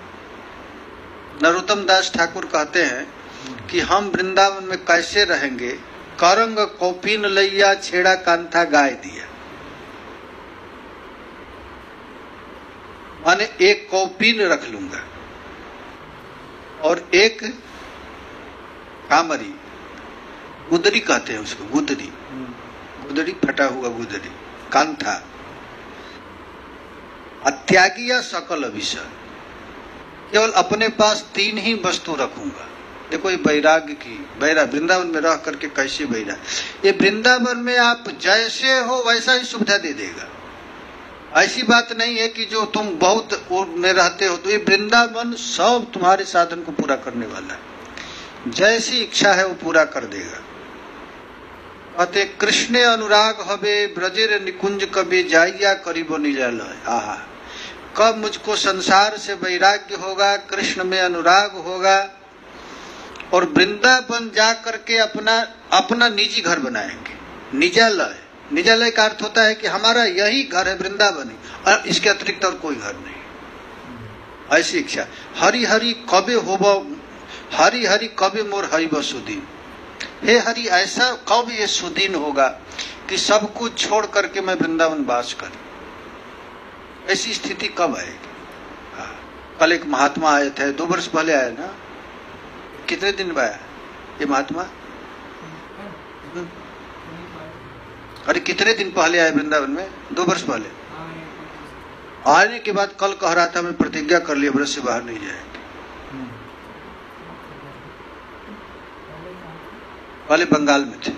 नरोत्तम दास ठाकुर कहते हैं कि हम वृंदावन में कैसे रहेंगे, करंग कौपीन लैया छेड़ा कांथा गाय दिया। माने एक कौपीन रख लूंगा और एक कामरी, गुदरी कहते हैं उसको, गुदरी, गुदरी फटा हुआ गुदरी, कांथा। अत्यागिया सकल अभिषय, केवल अपने पास 3 ही वस्तु रखूंगा। देखो ये वैराग्य की, वृंदावन में रह करके कैसे वैराग्य। ये वृंदावन में आप जैसे हो वैसा ही सुविधा दे देगा। ऐसी बात नहीं है कि जो तुम बहुत में रहते हो, तो ये वृंदावन सब तुम्हारे साधन को पूरा करने वाला है। जैसी इच्छा है वो पूरा कर देगा। कहते कृष्ण अनुराग हवे ब्रजेर निकुंज कभी जाइया करीबो निजालय। आहा, कब मुझको संसार से वैराग्य होगा, कृष्ण में अनुराग होगा और वृंदावन जा करके अपना निजी घर बनाएंगे। निजालय, निजालय का अर्थ होता है कि हमारा यही घर है वृंदावन, और इसके अतिरिक्त और कोई घर नहीं। ऐसी इच्छा। हरि हरि कबे होबो, हरि हरि कबे मोर हरिब सुदीन। हे हरि, ऐसा कब ये सुदीन होगा कि सब कुछ छोड़ करके मैं वृंदावन वास करूं। ऐसी स्थिति कब आएगी? कल एक महात्मा आए थे, 2 वर्ष पहले आया ना, कितने दिन में आया ये महात्मा? अरे कितने दिन पहले आए वृंदावन में? 2 वर्ष पहले। आने के बाद कल कह रहा था मैं प्रतिज्ञा कर लिया ब्रज से बाहर नहीं जाएंगे। पहले बंगाल में थे,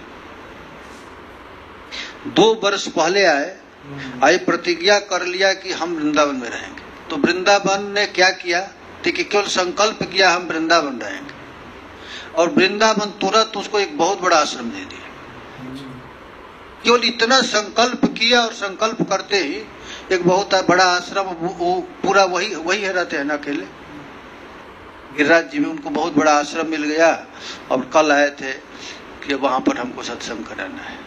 2 वर्ष पहले आए प्रतिज्ञा कर लिया कि हम वृंदावन में रहेंगे। तो वृंदावन ने क्या किया? देखिए, केवल संकल्प किया हम वृंदावन रहेंगे और वृंदावन तुरंत उसको एक बहुत बड़ा आश्रम दे दिया। केवल इतना संकल्प किया और संकल्प करते ही एक बहुत बड़ा आश्रम, वो पूरा वही है, रहते हैं ना अकेले। गिरिराज जी में उनको बहुत बड़ा आश्रम मिल गया और कल आए थे कि वहां पर हमको सत्संग कराना है।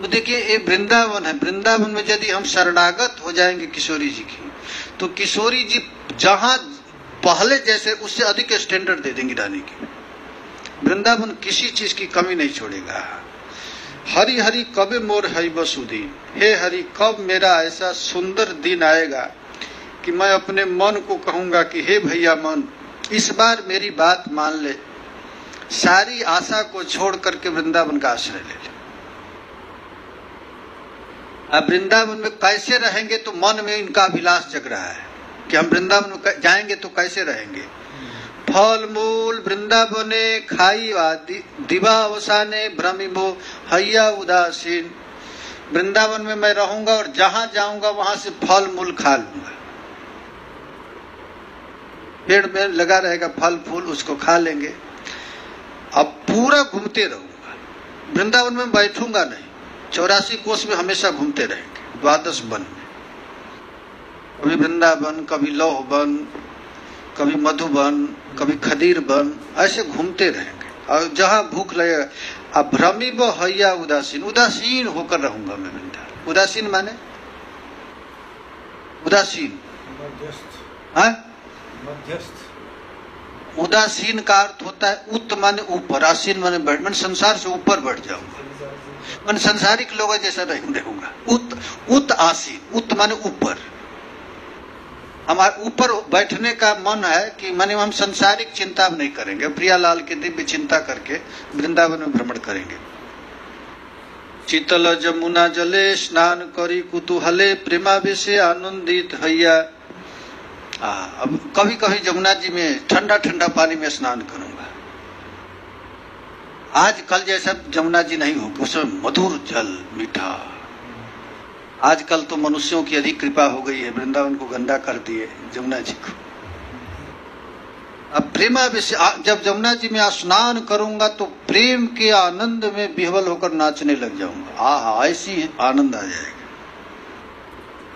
तो देखिए ये वृंदावन है, वृंदावन में यदि हम शरणागत हो जाएंगे किशोरी जी की, तो किशोरी जी जहां पहले जैसे उससे अधिक स्टैंडर्ड दे देंगी रानी की। वृंदावन किसी चीज की कमी नहीं छोड़ेगा। हरि हरि कब मोर हरि बसुदीन, हे हरि कब मेरा ऐसा सुंदर दिन आएगा कि मैं अपने मन को कहूंगा कि हे भैया मन, इस बार मेरी बात मान ले, सारी आशा को छोड़ करके वृंदावन का आश्रय ले ले। अब वृंदावन में कैसे रहेंगे, तो मन में इनका अभिलाष जग रहा है कि हम वृंदावन में जाएंगे तो कैसे रहेंगे। फल मूल वृंदावने खाई दिवा अवसाने भ्रमिमो हैया उदासीन। वृंदावन में मैं रहूंगा और जहां जाऊंगा वहां से फल मूल खा लूंगा। पेड़ में लगा रहेगा फल फूल, उसको खा लेंगे। अब पूरा घूमते रहूंगा, वृंदावन में बैठूंगा नहीं, 84 कोस में हमेशा घूमते रहेंगे, 12 वन में। कभी वृंदावन, कभी लौह वन, कभी मधुबन, कभी खदीर वन, ऐसे घूमते रहेंगे। और जहां भूख लगेगा, अब भ्रमी व हैया उदासीन, उदासीन होकर रहूंगा मैं वृंदावन। उदासीन माने उदासीन, मध्यस्थ। उदासीन का अर्थ होता है उत माने ऊपर, आसीन माने बढ़, मैं संसार से ऊपर बढ़ जाऊंगा, मैं संसारिक लोगों जैसा नहीं रहूंगा। उत आसीन, उत माने ऊपर, हमारे ऊपर बैठने का मन है कि माने हम संसारिक चिंता नहीं करेंगे, प्रियालाल के दिव्य चिंता करके वृंदावन में भ्रमण करेंगे। शीतल जमुना जले स्नान करी कुतूहले प्रेमावेशे आनंदित हैया। अब कभी कभी जमुना जी में ठंडा ठंडा पानी में स्नान करूंगा। आज कल जैसा जमुना जी नहीं होगी, उसमें मधुर जल, मीठा। आजकल तो मनुष्यों की अधिक कृपा हो गई है, वृंदावन को गंदा कर दिए जमुना जी को। अब प्रेमावेश, जब जमुना जी में स्नान करूंगा तो प्रेम के आनंद में विह्वल होकर नाचने लग जाऊंगा। आहा, ऐसी आनंद आ जाएगा।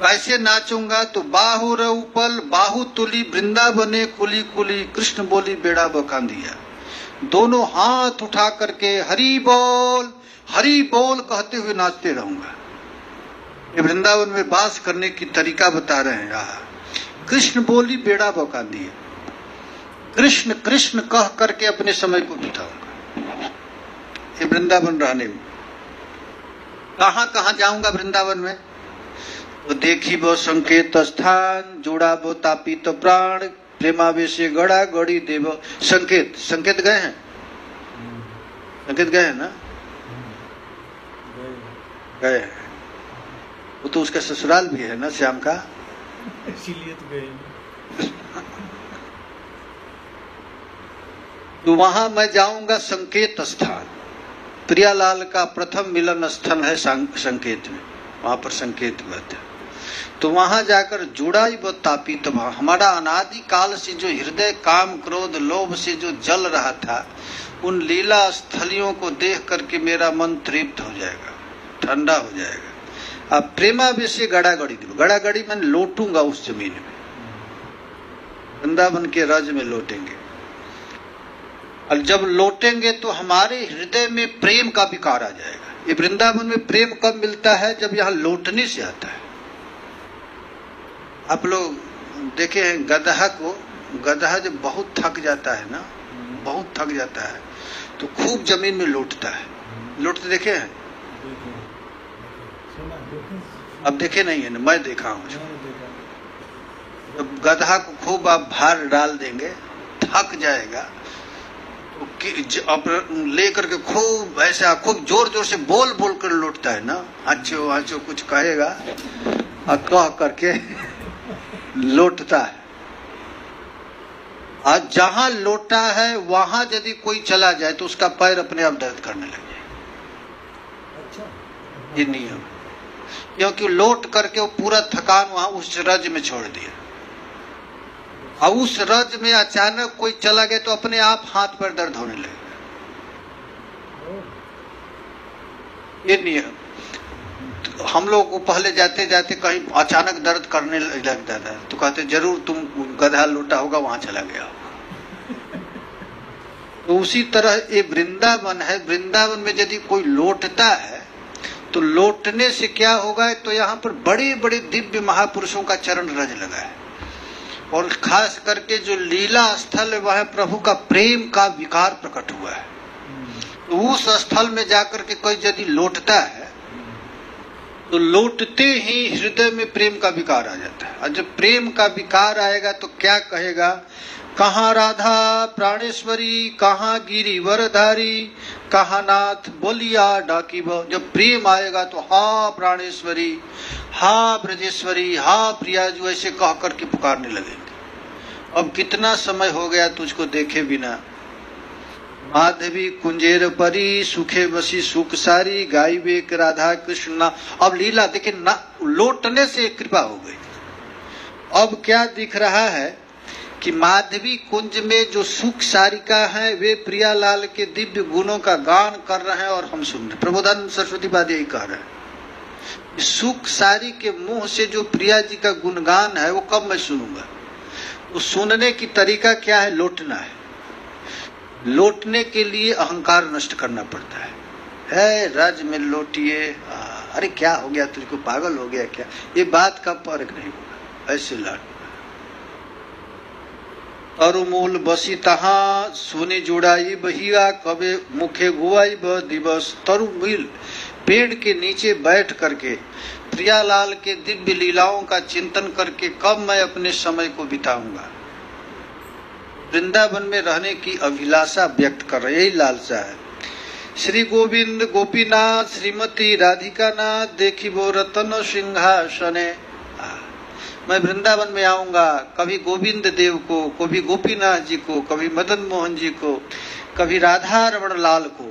कैसे नाचूंगा, तो बाहु रऊपल बाहु तुली वृंदावने कुली कुली, कृष्ण बोली बेड़ा बकांदिया। दोनों हाथ उठा करके हरि बोल कहते हुए नाचते रहूंगा। ये वृंदावन में वास करने की तरीका बता रहे हैं। कृष्ण बोली बेड़ा बकांदिया, कृष्ण कृष्ण कह करके अपने समय को बिताऊंगा। ये वृंदावन रहने में कहां कहां जाऊंगा वृंदावन में, तो देखी वो संकेत स्थान, जोड़ा वो तापित प्राण, प्रेमावेशे गड़ा गड़ी देव। संकेत गए हैं, संकेत गए हैं ना, गए हैं। वो तो उसका ससुराल भी है ना श्याम का, इसीलिए तो गए। तो वहां मैं जाऊंगा संकेत स्थान। प्रियालाल का प्रथम मिलन स्थल है संकेत में, वहां पर संकेत हुआ था। तो वहां जाकर जुड़ाई व तापित, हमारा अनादि काल से जो हृदय काम क्रोध लोभ से जो जल रहा था, उन लीला स्थलियों को देख करके मेरा मन तृप्त हो जाएगा, ठंडा हो जाएगा। अब प्रेमावेशे गड़ागड़ी, गड़ागड़ी मैंने लौटूंगा उस जमीन में, वृंदावन के रज में लौटेंगे। और जब लौटेंगे तो हमारे हृदय में प्रेम का विकार आ जाएगा। ये वृंदावन में प्रेम कब मिलता है, जब यहाँ लौटने से आता है। आप लोग देखे हैं गदहा को, गदहा जब बहुत थक जाता है ना, बहुत थक जाता है तो खूब जमीन में लौटता है। लौटते देखे हैं? अब देखे नहीं है ना, मैं देखा हूं। जब गदहा को खूब आप भार डाल देंगे, थक जाएगा, तो लेकर के खूब ऐसा खूब जोर जोर से बोल बोल कर लौटता है ना, अच्छो अच्छो कुछ कहेगा और कह करके लौटता है। आज जहां लौटा है वहां यदि कोई चला जाए तो उसका पैर अपने आप दर्द करने लग जाए। ये नियम, क्योंकि लौट करके वो पूरा थकान वहां उस रज में छोड़ दिया। और उस रज में अचानक कोई चला गया तो अपने आप हाथ पैर दर्द होने लगेगा। ये नियम, तो हम लोग को पहले जाते जाते कहीं अचानक दर्द करने लग जाता है तो कहते जरूर तुम गधा लौटा होगा, वहां चला गया होगा। तो उसी तरह ये वृंदावन है। वृंदावन में यदि कोई लौटता है तो लौटने से क्या होगा, तो यहाँ पर बड़े बड़े दिव्य महापुरुषों का चरण रज लगा है, और खास करके जो लीला स्थल है वह प्रभु का प्रेम का विकार प्रकट हुआ है। तो उस स्थल में जाकर के कोई यदि लौटता है तो लौटते ही हृदय में प्रेम का विकार आ जाता है, और जब प्रेम का विकार आएगा तो क्या कहेगा, कहाँ राधा प्राणेश्वरी, कहाँ गिरिवरधारी, कहाँ नाथ बोलिया डाकी बो। जब प्रेम आएगा तो हा प्राणेश्वरी, हा ब्रजेश्वरी, हा प्रियाजू ऐसे कह करके पुकारने लगेंगे। अब कितना समय हो गया तुझको देखे बिना, माधवी कुंजेर परी, सुखे बसी सुख सारी, गाई बेक राधा कृष्ण। अब लीला देखिए ना, लौटने से कृपा हो गई। अब क्या दिख रहा है कि माधवी कुंज में जो सुख सारिका है वे प्रियालाल के दिव्य गुणों का गान कर रहे हैं और हम सुन रहे। प्रबोधानंद सरस्वती पाद यही कह रहे हैं, सुख सारी के मुंह से जो प्रिया जी का गुणगान है वो कब मैं सुनूंगा। तो सुनने की तरीका क्या है, लौटना है। लौटने के लिए अहंकार नष्ट करना पड़ता है राज में लौटिए, अरे क्या हो गया तुझको, पागल हो गया क्या, ये बात का फर्क नहीं होगा। ऐसे लौट तरुमूल बसी तहा, सोने जुड़ाई बहिया, कबे मुखे गुआई ब दिवस। तरुमूल पेड़ के नीचे बैठ करके प्रियालाल के दिव्य लीलाओं का चिंतन करके कब मैं अपने समय को बिताऊंगा। वृंदावन में रहने की अभिलाषा व्यक्त कर रहे, यही लालसा है। श्री गोविंद गोपीनाथ श्रीमती राधिका नाथ, देखी वो रतन सिंहासने। मैं वृंदावन में आऊंगा, कभी गोविंद देव को, कभी गोपीनाथ जी को, कभी मदन मोहन जी को, कभी राधा रमण लाल को,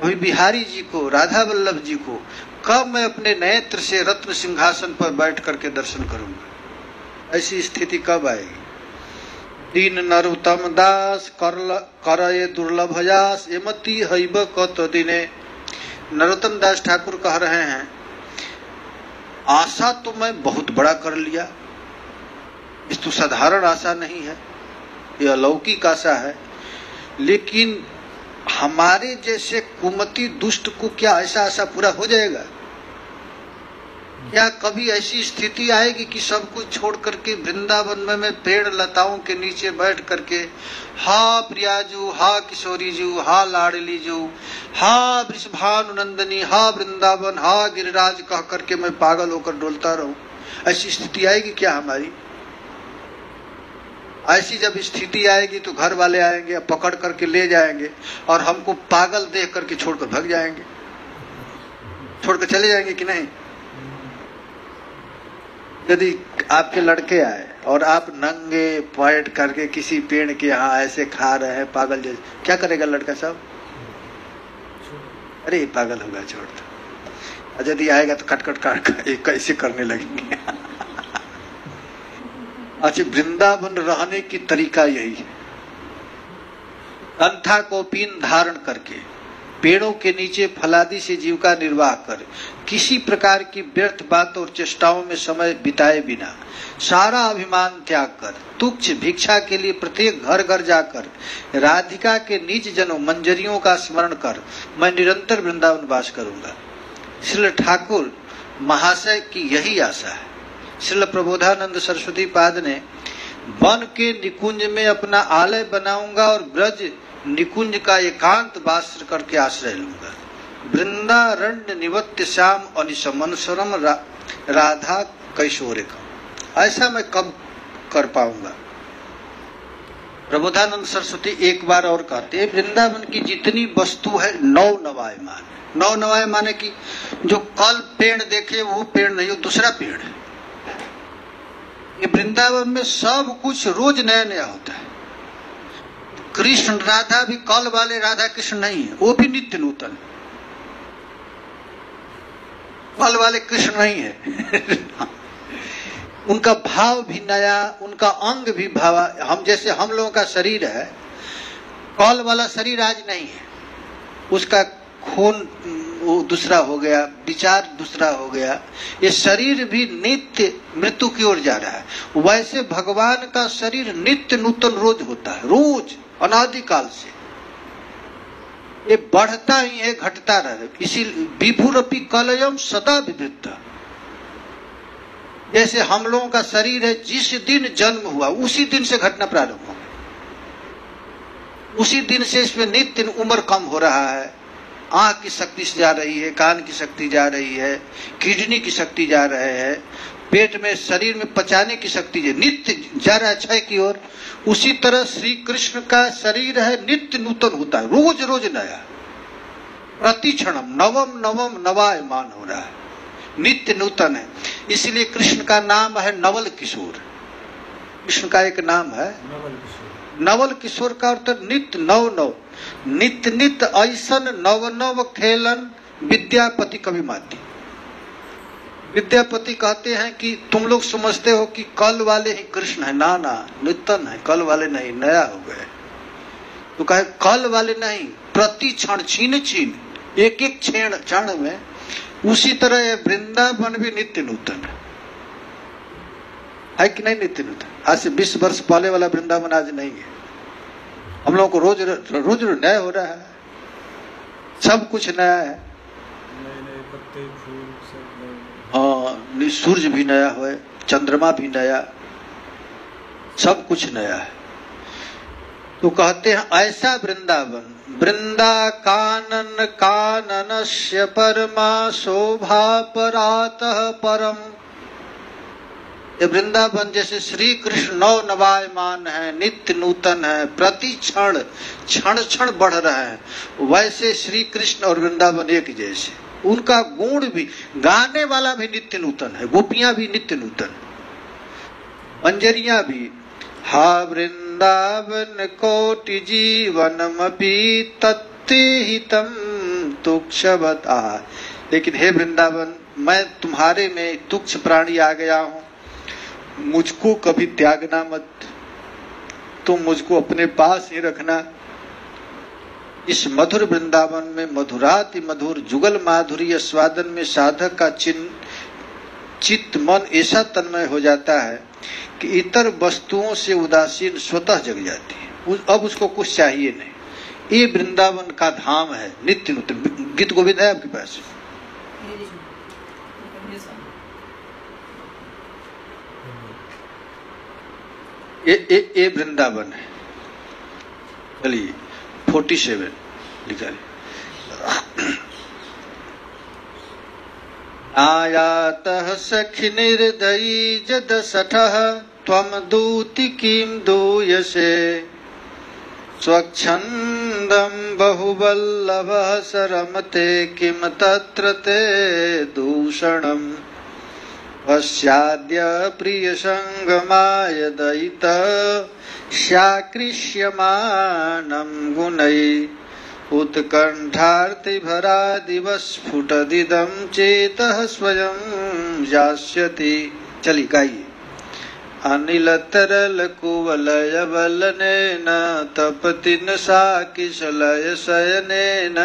कभी बिहारी जी को, राधा वल्लभ जी को, कब मैं अपने नेत्र से रत्न सिंहासन पर बैठ करके दर्शन करूंगा। ऐसी स्थिति कब आएगी। दीन नरोत्तम दास करये दुर्लभ यास, एमती हईब कत दिने। नरोत्तम दास ठाकुर कह रहे हैं, आशा तो मैं बहुत बड़ा कर लिया, इस तो साधारण आशा नहीं है, ये अलौकिक आशा है, लेकिन हमारे जैसे कुमति दुष्ट को क्या ऐसा आशा पूरा हो जाएगा। क्या कभी ऐसी स्थिति आएगी कि सब कुछ छोड़ करके वृंदावन में पेड़ लताओं के नीचे बैठ करके हा प्रियाजू, हा किशोरीजू, हा लाडलीजू, हा वृषभानुनंदनी, हा वृंदावन, हा गिरिराज कह करके मैं पागल होकर डोलता रहूं। ऐसी स्थिति आएगी क्या हमारी। ऐसी जब स्थिति आएगी तो घर वाले आएंगे, पकड़ करके ले जाएंगे और हमको पागल देख करके छोड़कर भाग जाएंगे, छोड़कर चले जाएंगे कि नहीं। यदि आपके लड़के आए और आप नंगे पैर करके किसी पेड़ के यहाँ ऐसे खा रहे हैं पागल जैसे, क्या करेगा लड़का साहब। अरे पागल होगा, छोड़ दो। और यदि आएगा तो कट कैसे करने लगेंगे। अच्छा, वृंदावन रहने की तरीका यही है, कंठा को पीन धारण करके पेड़ों के नीचे फलादि से जीविका निर्वाह कर, किसी प्रकार की व्यर्थ बात और चेष्टाओं में समय बिताए बिना, सारा अभिमान त्याग कर, तुच्छ भिक्षा के लिए प्रत्येक घर घर जाकर राधिका के नीच जनों मंजरियों का स्मरण कर मैं निरंतर वृंदावन वास करूंगा। श्रील ठाकुर महाशय की यही आशा है। श्रील प्रबोधानंद सरस्वती पाद ने वन के निकुंज में अपना आलय बनाऊंगा और ब्रज निकुंज का एकांत वास करके आश्रय लूंगा। वृंदारण्य निवत्य श्याम अनिशमनसरम राधा कैशोरे का, ऐसा मैं कब कर पाऊंगा। प्रबोधानंद सरस्वती एक बार और कहते हैं, वृंदावन की जितनी वस्तु है नौ नवाय माने। नौ नवाय माने कि जो कल पेड़ देखे वो पेड़ नहीं, वो दूसरा पेड़ है। ये वृंदावन में सब कुछ रोज नया नया होता है। कृष्ण राधा भी कल वाले राधा कृष्ण नहीं है, वो भी नित्य नूतन, कल वाले कृष्ण नहीं है। उनका भाव भी नया, उनका अंग भी भाव, हम जैसे हम लोगों का शरीर है, कल वाला शरीर आज नहीं है, उसका खून वो दूसरा हो गया, विचार दूसरा हो गया, ये शरीर भी नित्य मृत्यु की ओर जा रहा है। वैसे भगवान का शरीर नित्य नूतन रोज होता है, रोज अनादिकाल से। ये बढ़ता ही है, घटता रहे। इसी विभुरपि कलयम सदा विवृद्ध। जैसे हम लोगों का शरीर है, जिस दिन जन्म हुआ उसी दिन से घटना प्रारंभ हो, उसी दिन से इसमें नित्य उम्र कम हो रहा है। आंख की शक्ति जा रही है, कान की शक्ति जा रही है, किडनी की शक्ति जा रहे है, पेट में शरीर में पचाने की शक्ति नित्य जा रहा है क्षय की ओर। उसी तरह श्री कृष्ण का शरीर है, नित्य नूतन होता है, रोज रोज नया, प्रति क्षणम नवम नवम नवायमान हो रहा है, नित्य नूतन है। इसलिए कृष्ण का नाम है नवल किशोर। कृष्ण का एक नाम है नवल किशोर का अर्थ नित्य नव नव, नित्य नित्य ऐसन नव नव खेलन विद्यापति कवि माती। विद्यापति कहते हैं कि तुम लोग समझते हो कि कल वाले ही कृष्ण है, ना ना, नूतन है, कल वाले नहीं, नया हो गए। तो कहे कल वाले नहीं, प्रति क्षण छीन छीन एक एक क्षण में। उसी तरह ये वृंदावन भी नित्य नूतन है कि नहीं? नित्य नूतन। आज से 20 वर्ष पहले वाला वृंदावन आज नहीं है। हम लोगों को रोज रोज नया हो रहा है, सब कुछ नया है। नए पत्ते फूल सब। हाँ, सूरज भी नया है, चंद्रमा भी नया, सब कुछ नया है। तो कहते हैं ऐसा वृंदावन, वृंदा कानन काननस्य परमा शोभा परातः परम। ये वृंदावन जैसे श्री कृष्ण नव नवायमान है, नित्य नूतन है, प्रति क्षण क्षण क्षण बढ़ रहे हैं, वैसे श्री कृष्ण और वृंदावन एक जैसे। उनका गुण भी, गाने वाला भी नित्य नूतन है, गोपियां भी नित्य नूतन, मंजरियां भी। हा वृंदावन कोटि जीवनमपि तत्हितम तुक्षवता। लेकिन हे वृंदावन, मैं तुम्हारे में तुच्छ प्राणी आ गया हूं, मुझको कभी त्यागना मत, तुम मुझको अपने पास ही रखना। इस मधुर वृंदावन में मधुराति मधुर जुगल माधुर्य स्वादन में साधक का चित्त मन ऐसा तन्मय हो जाता है कि इतर वस्तुओं से उदासीन स्वतः जग जाती है। अब उसको कुछ चाहिए नहीं। ये वृंदावन का धाम है, नित्य नूतन। गीत गोविंद है आपके पास? ये वृंदावन है। चलिए 47 लिखा है। आयातः सखि निर्दयी जदसठः त्वं दूति किं दूयसे स्वच्छन्दं बहुवल्लभः सरमते किं तत्र ते दूषणम् पश्चाद्य प्रियसङ्गमाय दयितः स्याकृष्यमाणं गुणैः उत्कण्ठार्तिभरादिवस्फुटदिदं चेतः स्वयं यास्यति। चलिए गाइए। अनिलतरल कुवलय बलनेन तपतिन साकिशलय शयनेन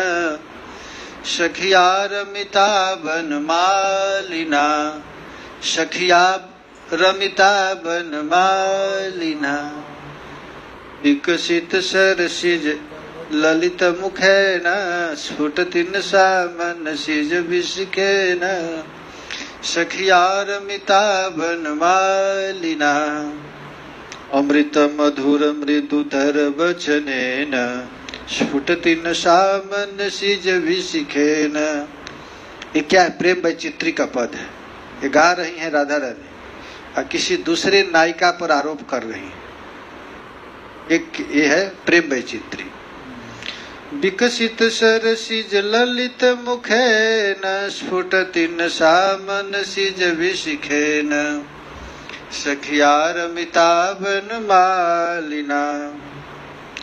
सखिया रमिता वनमालिना, सखिया रमिता वनमालिना विकसित सरसिज ललित मुखेन स्फुटतिन सा मनसिज विशिखेन सखिया रमिता वनमालिना अमृत मधुर मृदुधर वचनेन स्फुटतिन सा मनसिज विशिखेन। ये क्या है? प्रेम वैचित्री का पद है। ये गा रही हैं राधा रानी और किसी दूसरे नायिका पर आरोप कर रही हैं। एक ये है प्रेम वैचित्री। विकसित सरसिज ललित मुखेन स्फुटतिन सा मनसिज विशिखेन सखिया रमिता वनमालिना।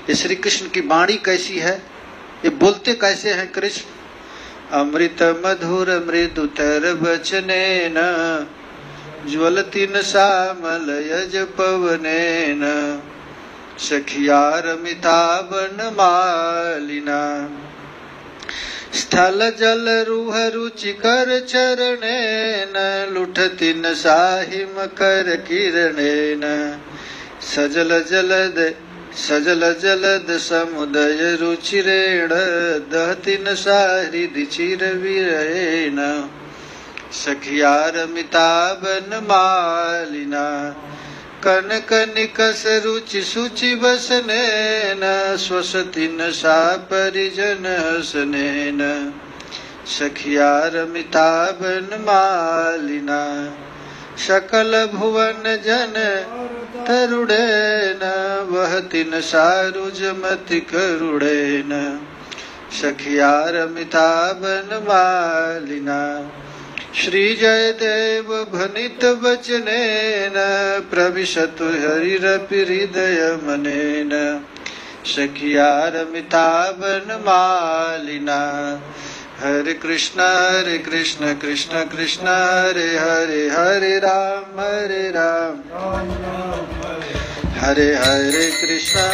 ये श्री कृष्ण की वाणी कैसी है? ये बोलते कैसे हैं कृष्ण? अमृत मधुर मृदुतर वचनेन ज्वलतिन सामलयज पवनेन सखिया रमिता वनमालिना स्थल जल रूह रुचिकर चरणेन लुठतिन साहिम कर किरणेन सजल जलद सजल जलद समुदय रुचिरेण दहति न हृदि चिर विरेण सखिया रमिता बन मालिना कनक निकस रुचि सुचि बसनेन स्वसति न सा परिजन हसनेन सखिया रमिता बन मालिना सकल भुवन जन तरुणेन वहति न सारुजमति करुणेन सखिया रमिता बन मालिना श्री जयदेव भनित वचनेन प्रविशतु हरिरपि हृदय मनेन सखिया रमिता बन मालिना हरे कृष्ण कृष्ण कृष्ण हरे हरे हरे राम हरे हरे कृष्ण